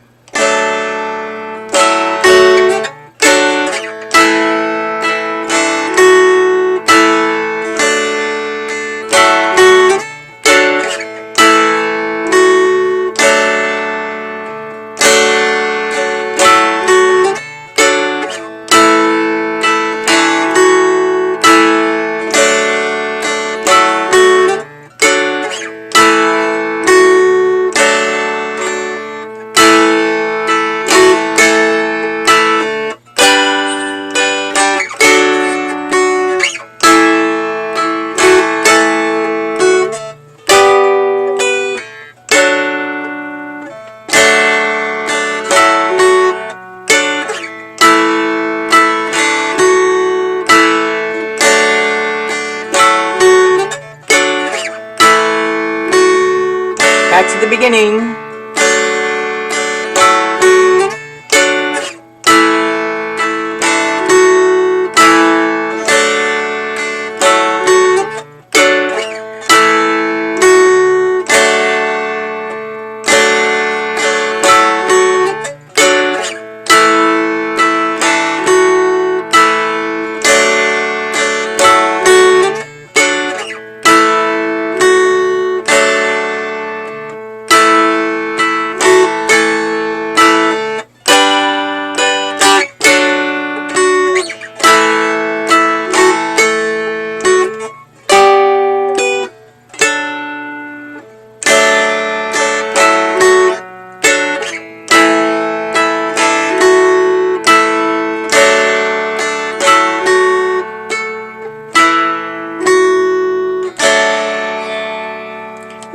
Back to the beginning.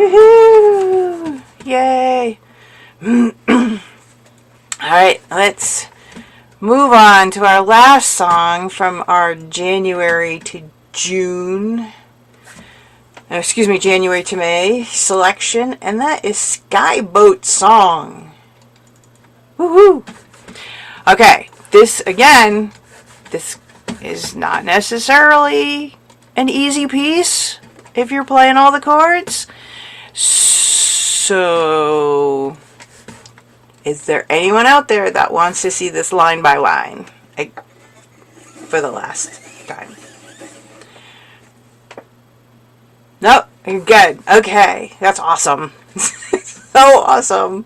Woohoo! Yay! Alright, let's move on to our last song from our January to June, January to May selection, and that is Skye Boat Song. Woohoo! Okay, this is not necessarily an easy piece if you're playing all the chords. So, is there anyone out there that wants to see this line by line for the last time? Nope, you're good. Okay, that's awesome. So awesome.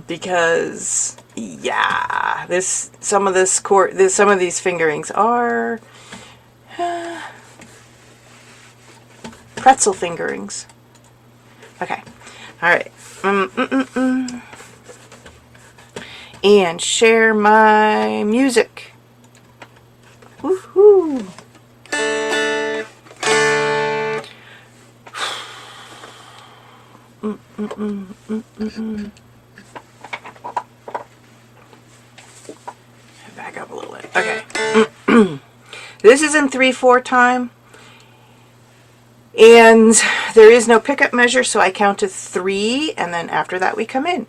Because yeah, some of these fingerings are pretzel fingerings. Okay. All right. And share my music. Woohoo! Back up a little bit. Okay. This is in 3/4 time. And there is no pickup measure, so I count to 3, and then after that we come in.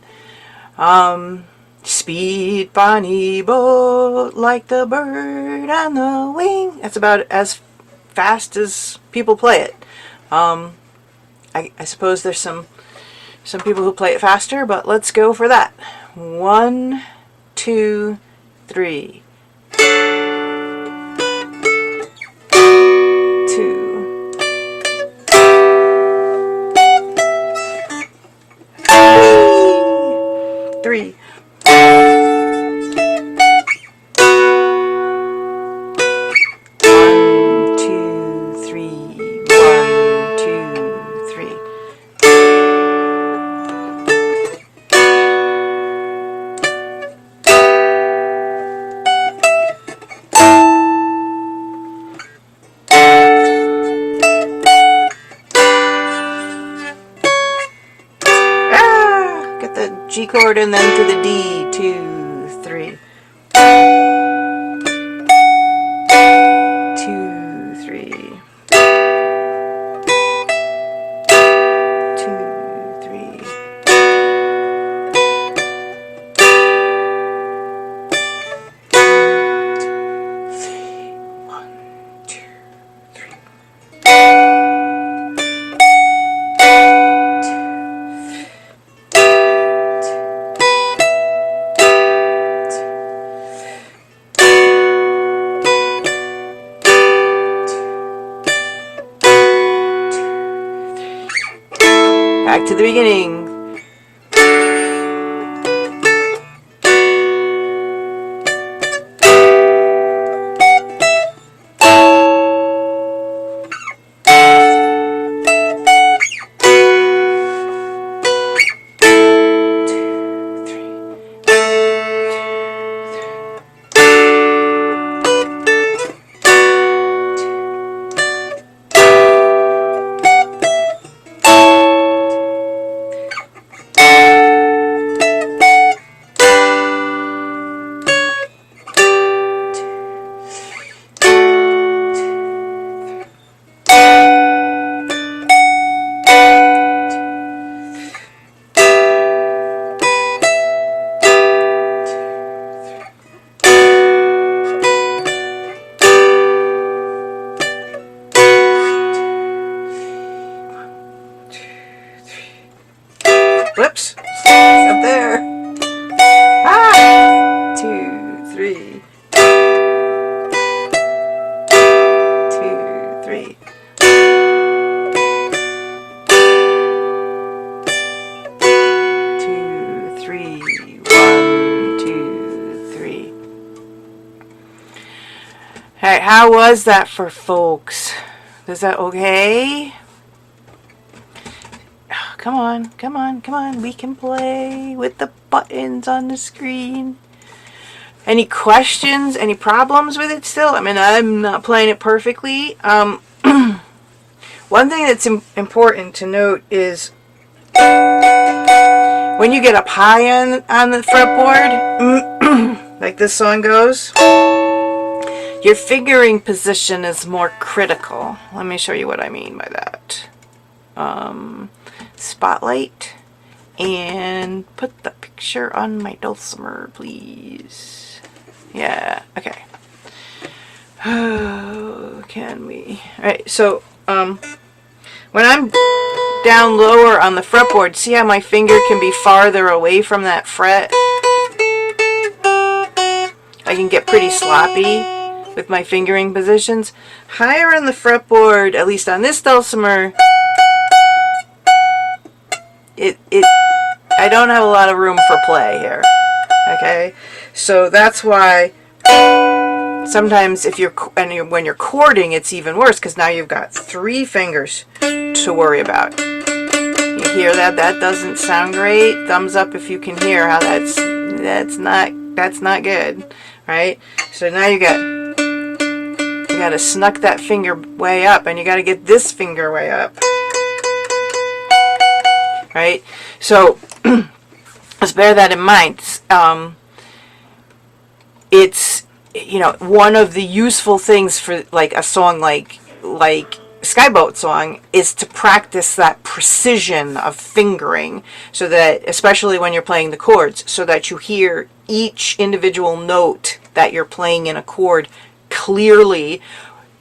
Speed bonny boat like the bird on the wing. That's about as fast as people play it. I suppose there's some people who play it faster, but let's go for that. 1, 2, 3. 3. 1, 2, 3. 1, 2, 3. Get the G chord and then to the D. 2, 3. Back to the beginning. Whoops. Up there. Ah! 2, 3. 2, 3. 2, 3. 1, 2, 3. Alright, how was that for folks? Is that okay? Come on, come on, come on. We can play with the buttons on the screen. Any questions? Any problems with it still? I mean, I'm not playing it perfectly. One thing that's important to note is when you get up high on the fretboard, like this song goes, your fingering position is more critical. Let me show you what I mean by that. Spotlight, and put the picture on my dulcimer, please. Yeah, okay. Oh, can we? Alright, so, when I'm down lower on the fretboard, see how my finger can be farther away from that fret? I can get pretty sloppy with my fingering positions. Higher on the fretboard, at least on this dulcimer, I don't have a lot of room for play here. Okay, so that's why sometimes when you're chording, it's even worse because now you've got 3 fingers to worry about. You hear that? That doesn't sound great. Thumbs up if you can hear how that's not good, right? So now you got to snuck that finger way up, and you got to get this finger way up. Right? So let's bear that in mind. It's, one of the useful things for like a song like Skye Boat Song is to practice that precision of fingering, so that, especially when you're playing the chords, so that you hear each individual note that you're playing in a chord clearly,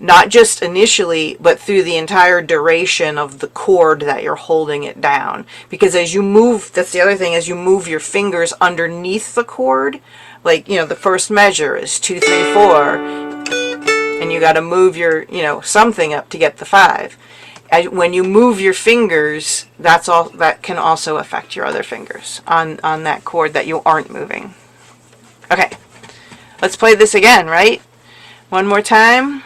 not just initially, but through the entire duration of the chord that you're holding it down. Because as you move, that's the other thing, as you move your fingers underneath the chord, like, the first measure is 2, 3, 4, and you got to move your, something up to get the 5. When you move your fingers, that can also affect your other fingers on that chord that you aren't moving. Okay, let's play this again, right? One more time.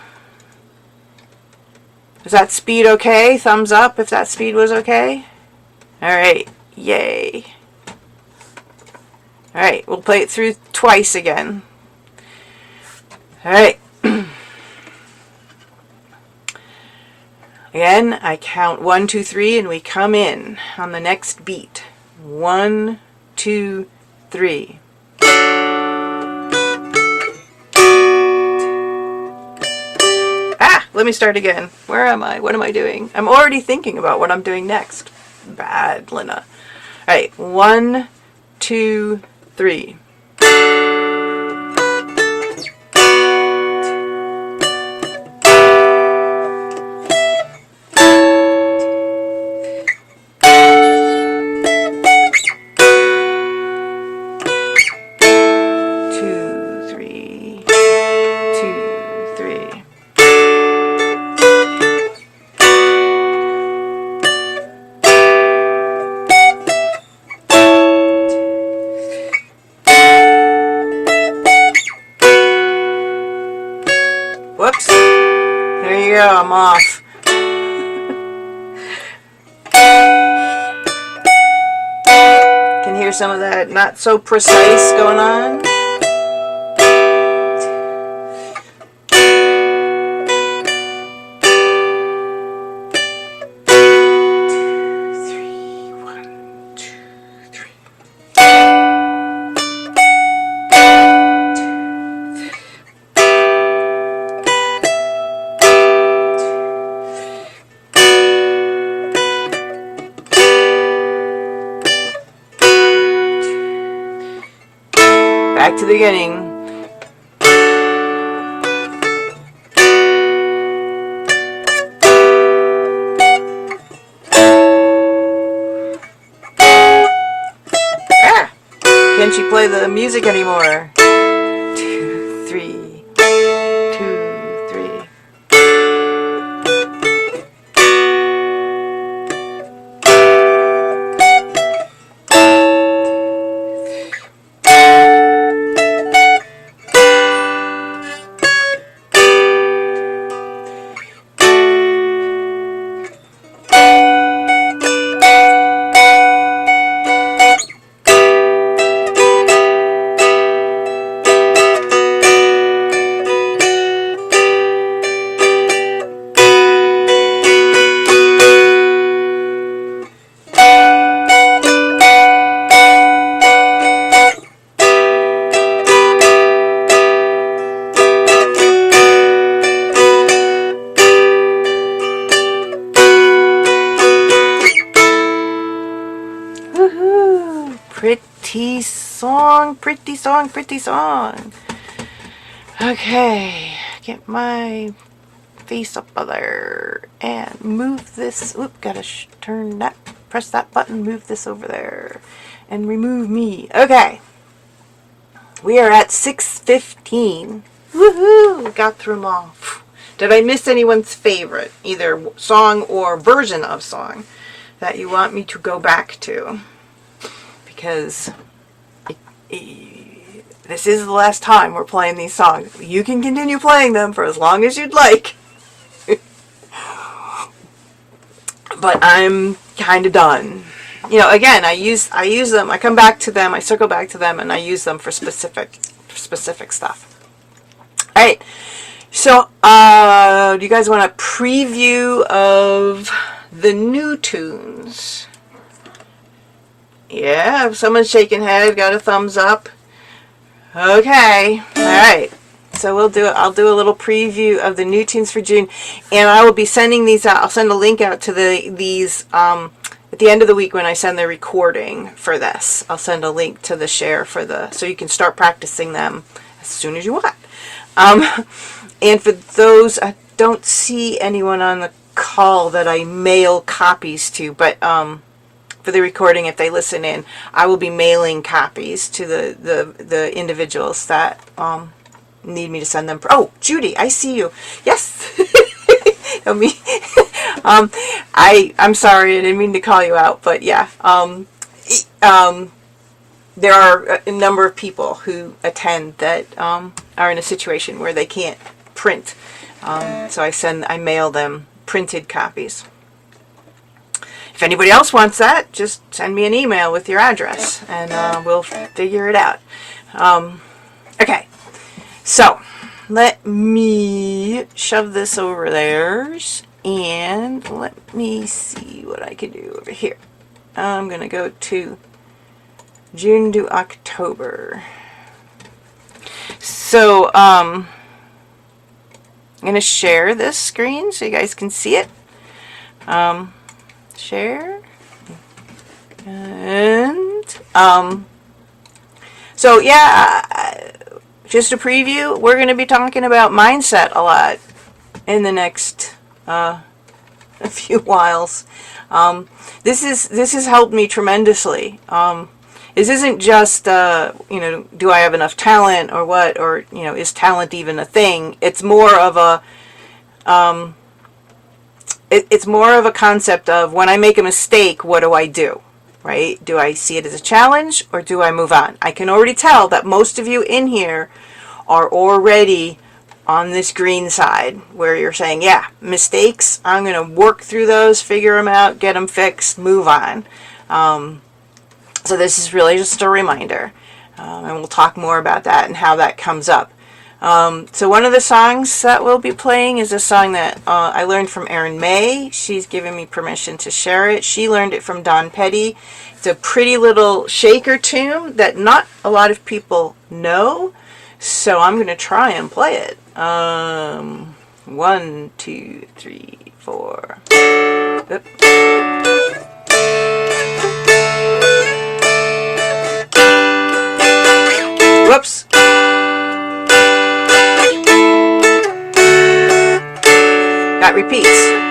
Is that speed okay? Thumbs up if that speed was okay. Alright, yay. Alright, we'll play it through twice again. Alright. Again, I count 1, 2, 3, and we come in on the next beat. 1, 2, 3. Let me start again. Where am I? What am I doing? I'm already thinking about what I'm doing next. Bad, Lena. Alright, 1, 2, 3. 2, 3. off. Can hear some of that not so precise going on. Back to the beginning. Ah! Can't you play the music anymore? 2, 3. 2, 3. Woohoo! Pretty song, pretty song, pretty song. Okay, get my face up there and move this. Oop, gotta turn that, press that button, move this over there, and remove me. Okay, we are at 6:15. Woohoo! Got through them all. Did I miss anyone's favorite, either song or version of song, that you want me to go back to? Because this is the last time we're playing these songs. You can continue playing them for as long as you'd like. But I'm kind of done. You know, again, I use them. I come back to them. I circle back to them, and I use them for specific stuff. All right. So, do you guys want a preview of the new tunes? Yeah, someone's shaking head, got a thumbs up. Okay, all right. So I'll do a little preview of the new tunes for June, and I will be sending these out. I'll send a link out to these at the end of the week when I send the recording for this. I'll send a link to the share so you can start practicing them as soon as you want. And for those, I don't see anyone on the call that I mail copies to, but for the recording, if they listen in, I will be mailing copies to the individuals that need me to send them. Oh, Judy, I see you. Yes. Me. I'm sorry, I didn't mean to call you out, but yeah. There are a number of people who attend that are in a situation where they can't print, so I mail them printed copies. If anybody else wants that, just send me an email with your address, and we'll figure it out. Okay, so let me shove this over there, and let me see what I can do over here. I'm going to go to June to October. So, I'm going to share this screen so you guys can see it. Share. And, so yeah, just a preview. We're going to be talking about mindset a lot in the next few whiles. This has helped me tremendously. This isn't just, do I have enough talent or what, or, is talent even a thing? It's more of a, it's more of a concept of when I make a mistake, what do I do, right? Do I see it as a challenge or do I move on? I can already tell that most of you in here are already on this green side, where you're saying, yeah, mistakes, I'm going to work through those, figure them out, get them fixed, move on. So this is really just a reminder. And we'll talk more about that and how that comes up. So one of the songs that we'll be playing is a song that I learned from Erin May. She's given me permission to share it. She learned it from Don Petty. It's a pretty little shaker tune that not a lot of people know. So I'm going to try and play it. 1, 2, 3, 4. Oop. Whoops. That repeats.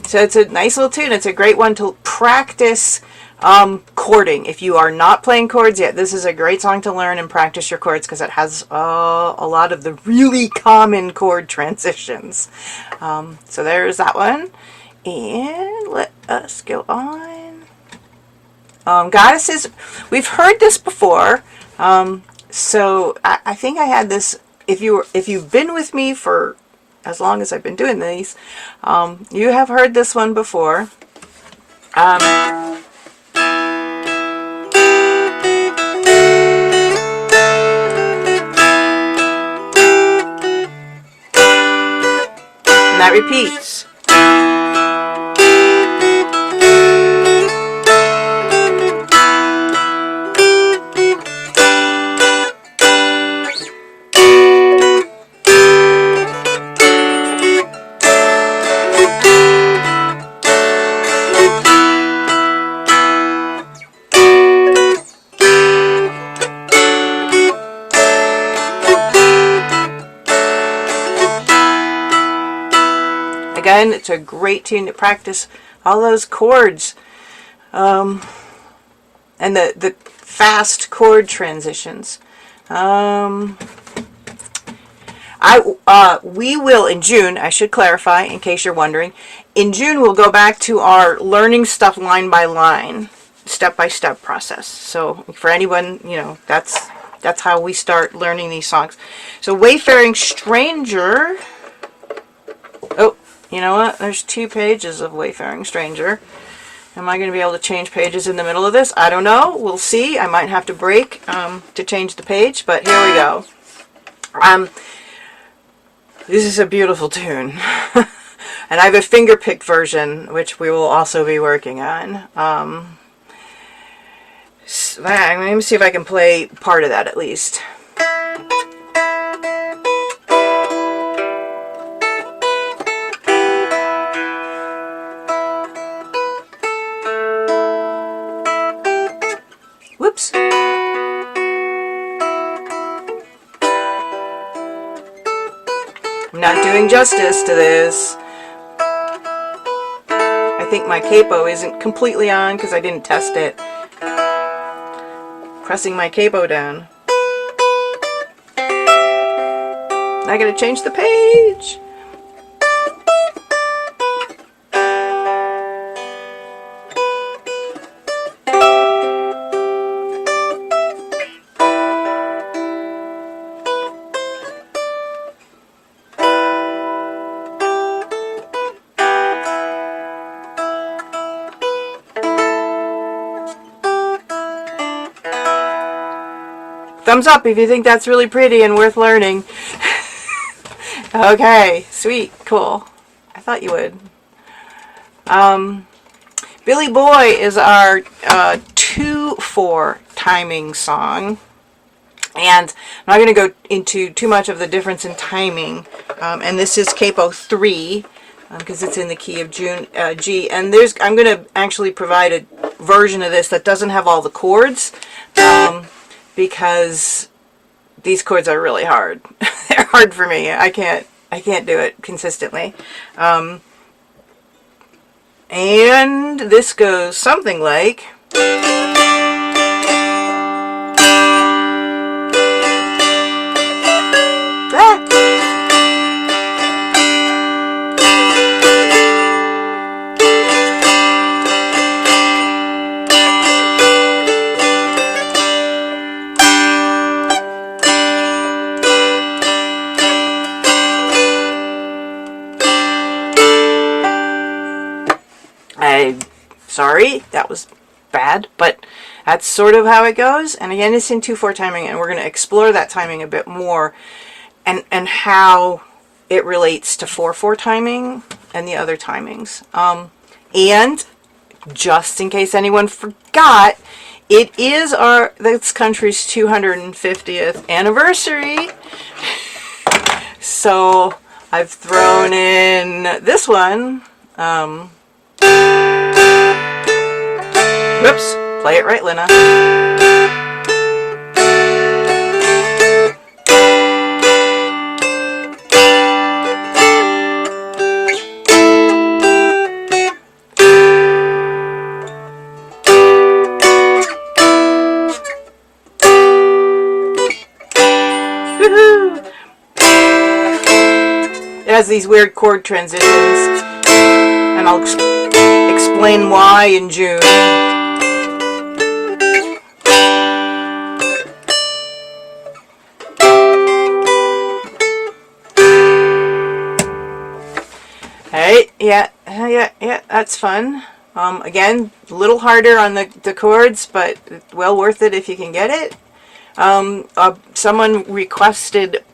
So it's a nice little tune. It's a great one to practice chording. If you are not playing chords yet, this is a great song to learn and practice your chords, because it has a lot of the really common chord transitions. So there's that one. And let us go on. Goddesses, we've heard this before. So I think I had this, if you've been with me for as long as I've been doing these, you have heard this one before. And that repeats. Again, it's a great tune to practice all those chords, and the fast chord transitions. We will in June, I should clarify in case you're wondering, in June we'll go back to our learning stuff line by line, step by step process. So for anyone, that's how we start learning these songs. So Wayfaring Stranger. Oh, you know what? There's 2 pages of Wayfaring Stranger. Am I going to be able to change pages in the middle of this? I don't know. We'll see. I might have to break to change the page, but here we go. This is a beautiful tune. And I have a finger-picked version, which we will also be working on. Let me see if I can play part of that at least. Whoops. I'm not doing justice to this. I think my capo isn't completely on because I didn't test it. Pressing my capo down. I gotta change the page. Thumbs up if you think that's really pretty and worth learning. Okay, sweet, cool. I thought you would. Billy Boy is our 2/4 timing song. And I'm not going to go into too much of the difference in timing. And this is capo 3, because it's in the key of G. And I'm going to actually provide a version of this that doesn't have all the chords. Because these chords are really hard. They're hard for me. I I can't do it consistently. And this goes something like... Sorry, that was bad, but that's sort of how it goes. And again, it's in 2/4 timing, and we're going to explore that timing a bit more, and how it relates to 4/4 timing and the other timings. And just in case anyone forgot, it is this country's 250th anniversary. So I've thrown in this one. Whoops, play it right, Lena. Woohoo! It has these weird chord transitions, and I'll explain why in June. Yeah, that's fun. Again, a little harder on the chords, but well worth it if you can get it. Someone requested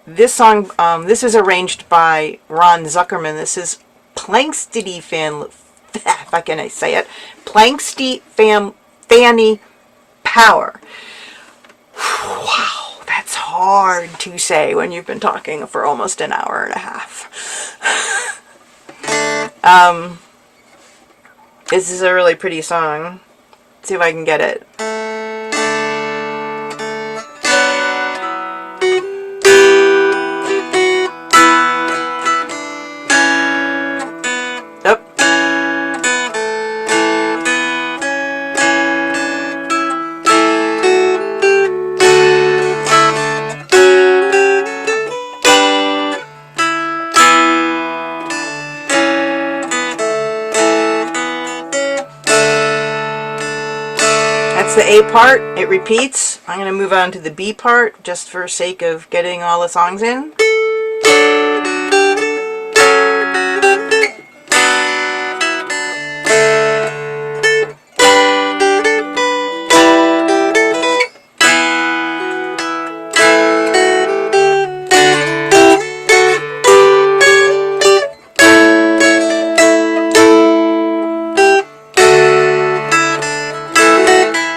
this song. This is arranged by Ron Zuckerman. This is Planxty if I can say it, Planxty Fanny Power. Wow, that's hard to say when you've been talking for almost an hour and a half. This is a really pretty song. Let's see if I can get it. Yep. That's the A part. It repeats. I'm going to move on to the B part just for sake of getting all the songs in.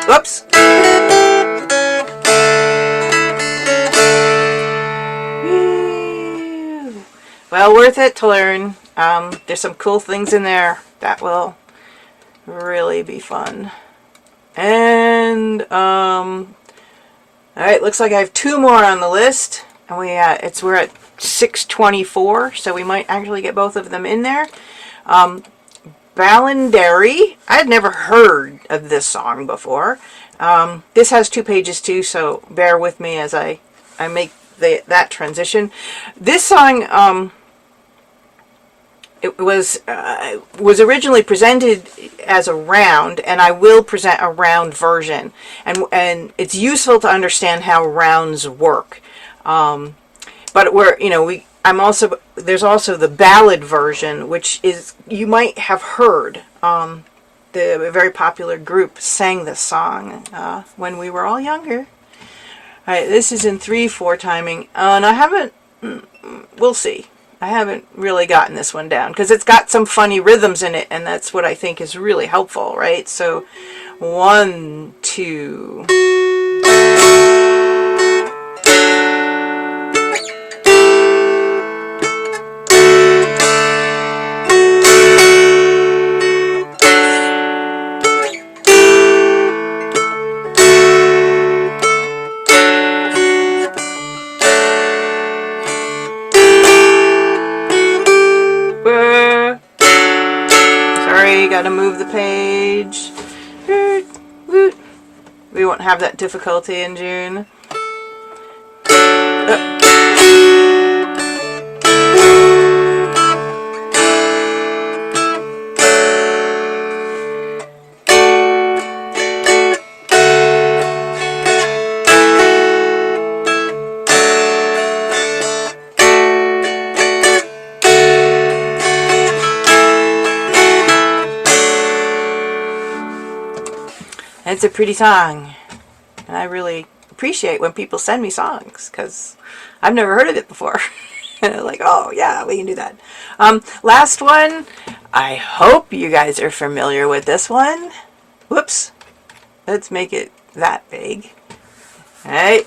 Whoops. Well worth it to learn. There's some cool things in there that will really be fun. And alright, looks like I have 2 more on the list. And we're at 6:24, so we might actually get both of them in there. Ballandary. I had never heard of this song before. This has 2 pages too, so bear with me as I make that transition. This song, it was originally presented as a round, and I will present a round version. And it's useful to understand how rounds work. But there's also the ballad version, which is, you might have heard. The very popular group sang this song when we were all younger. Alright, this is in 3/4 timing, and I haven't, we'll see. I haven't really gotten this one down, because it's got some funny rhythms in it, and that's what I think is really helpful, right? So, 1, 2... Sorry, gotta move the page. Woot, woot. We won't have that difficulty in June. It's a pretty song, and I really appreciate when people send me songs, because I've never heard of it before. And I'm like, oh yeah, we can do that. Last one, I hope you guys are familiar with this one. Whoops, let's make it that big. All right.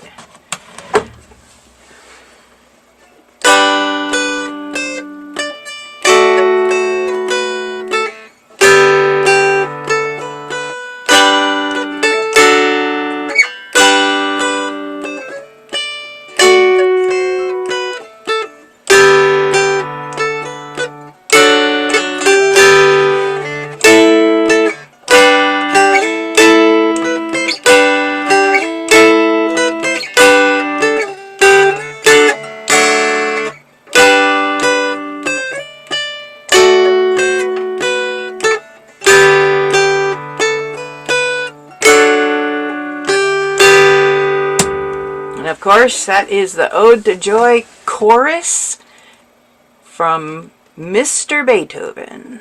Of course, that is the Ode to Joy chorus from Mr. Beethoven.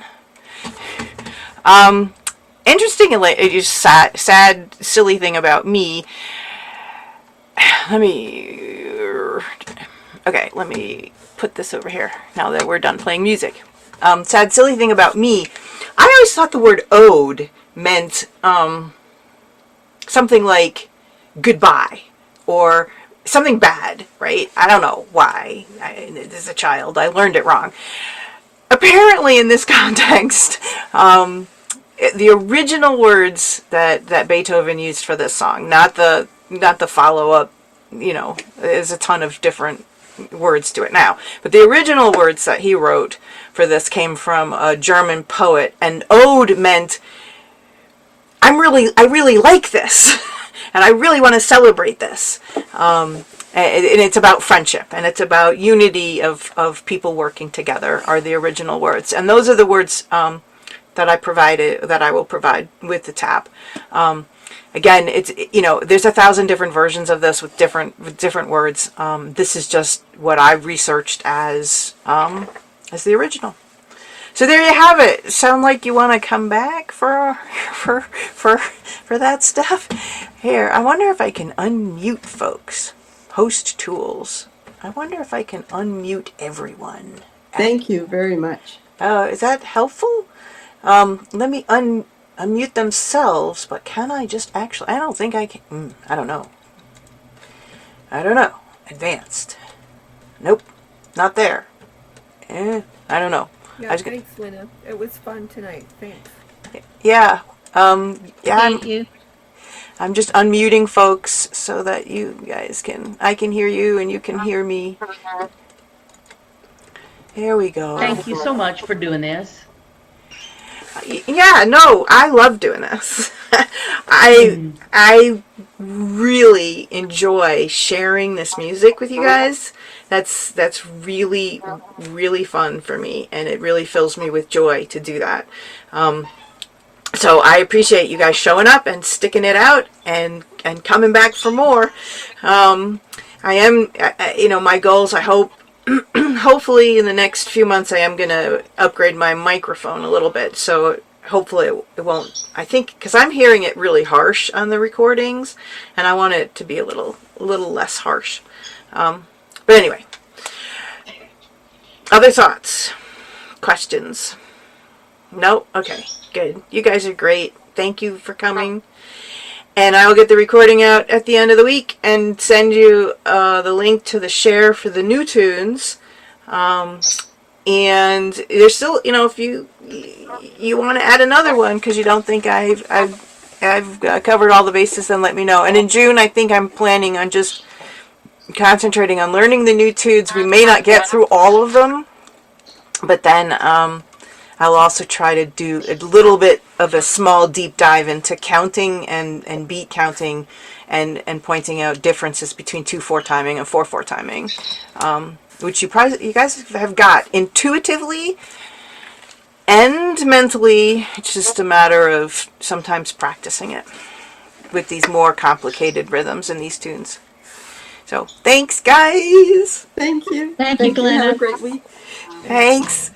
Interesting, just sad, silly thing about me. Let me put this over here now that we're done playing music. Sad, silly thing about me. I always thought the word ode meant something like goodbye or something bad, right? I don't know why. As a child, I learned it wrong. Apparently, in this context, the original words that Beethoven used for this song, not the follow-up, there's a ton of different words to it now, but the original words that he wrote for this came from a German poet, and ode meant I really like this. And I really want to celebrate this. And it's about friendship, and it's about unity of people working together are the original words. And those are the words that I will provide with the tab. Again, it's, there's 1,000 different versions of this with different words. This is just what I researched as the original. So there you have it. Sound like you want to come back for that stuff? Here, I wonder if I can unmute folks. Host tools. I wonder if I can unmute everyone. Thank you very much. Is that helpful? Let me unmute themselves, but can I just actually? I don't think I can. I don't know. Advanced. Nope, not there. I don't know. Yeah, thanks, Lena. It was fun tonight. Thanks. Yeah. Thank you. I'm just unmuting folks so that you guys I can hear you and you can hear me. There we go. Thank you so much for doing this. Yeah, no, I love doing this. I really enjoy sharing this music with you guys. That's really, really fun for me, and it really fills me with joy to do that. So I appreciate you guys showing up and sticking it out and coming back for more. I am, my goals, I hope, hopefully in the next few months I am going to upgrade my microphone a little bit. So hopefully it won't, I think, because I'm hearing it really harsh on the recordings, and I want it to be a little less harsh. But anyway, other thoughts, questions? No? Okay, good. You guys are great. Thank you for coming. And I will get the recording out at the end of the week and send you the link to the share for the new tunes. And there's still, if you want to add another one because you don't think I've covered all the bases, then let me know. And in June, I think I'm planning on just concentrating on learning the new tunes. We may not get through all of them, but then I'll also try to do a little bit of a small deep dive into counting and beat counting and pointing out differences between 2/4 timing and 4/4 timing, which you guys have got intuitively and mentally. It's just a matter of sometimes practicing it with these more complicated rhythms and these tunes. So thanks, guys. Thank you. Thank you, Have a Glenna. great week. Thanks.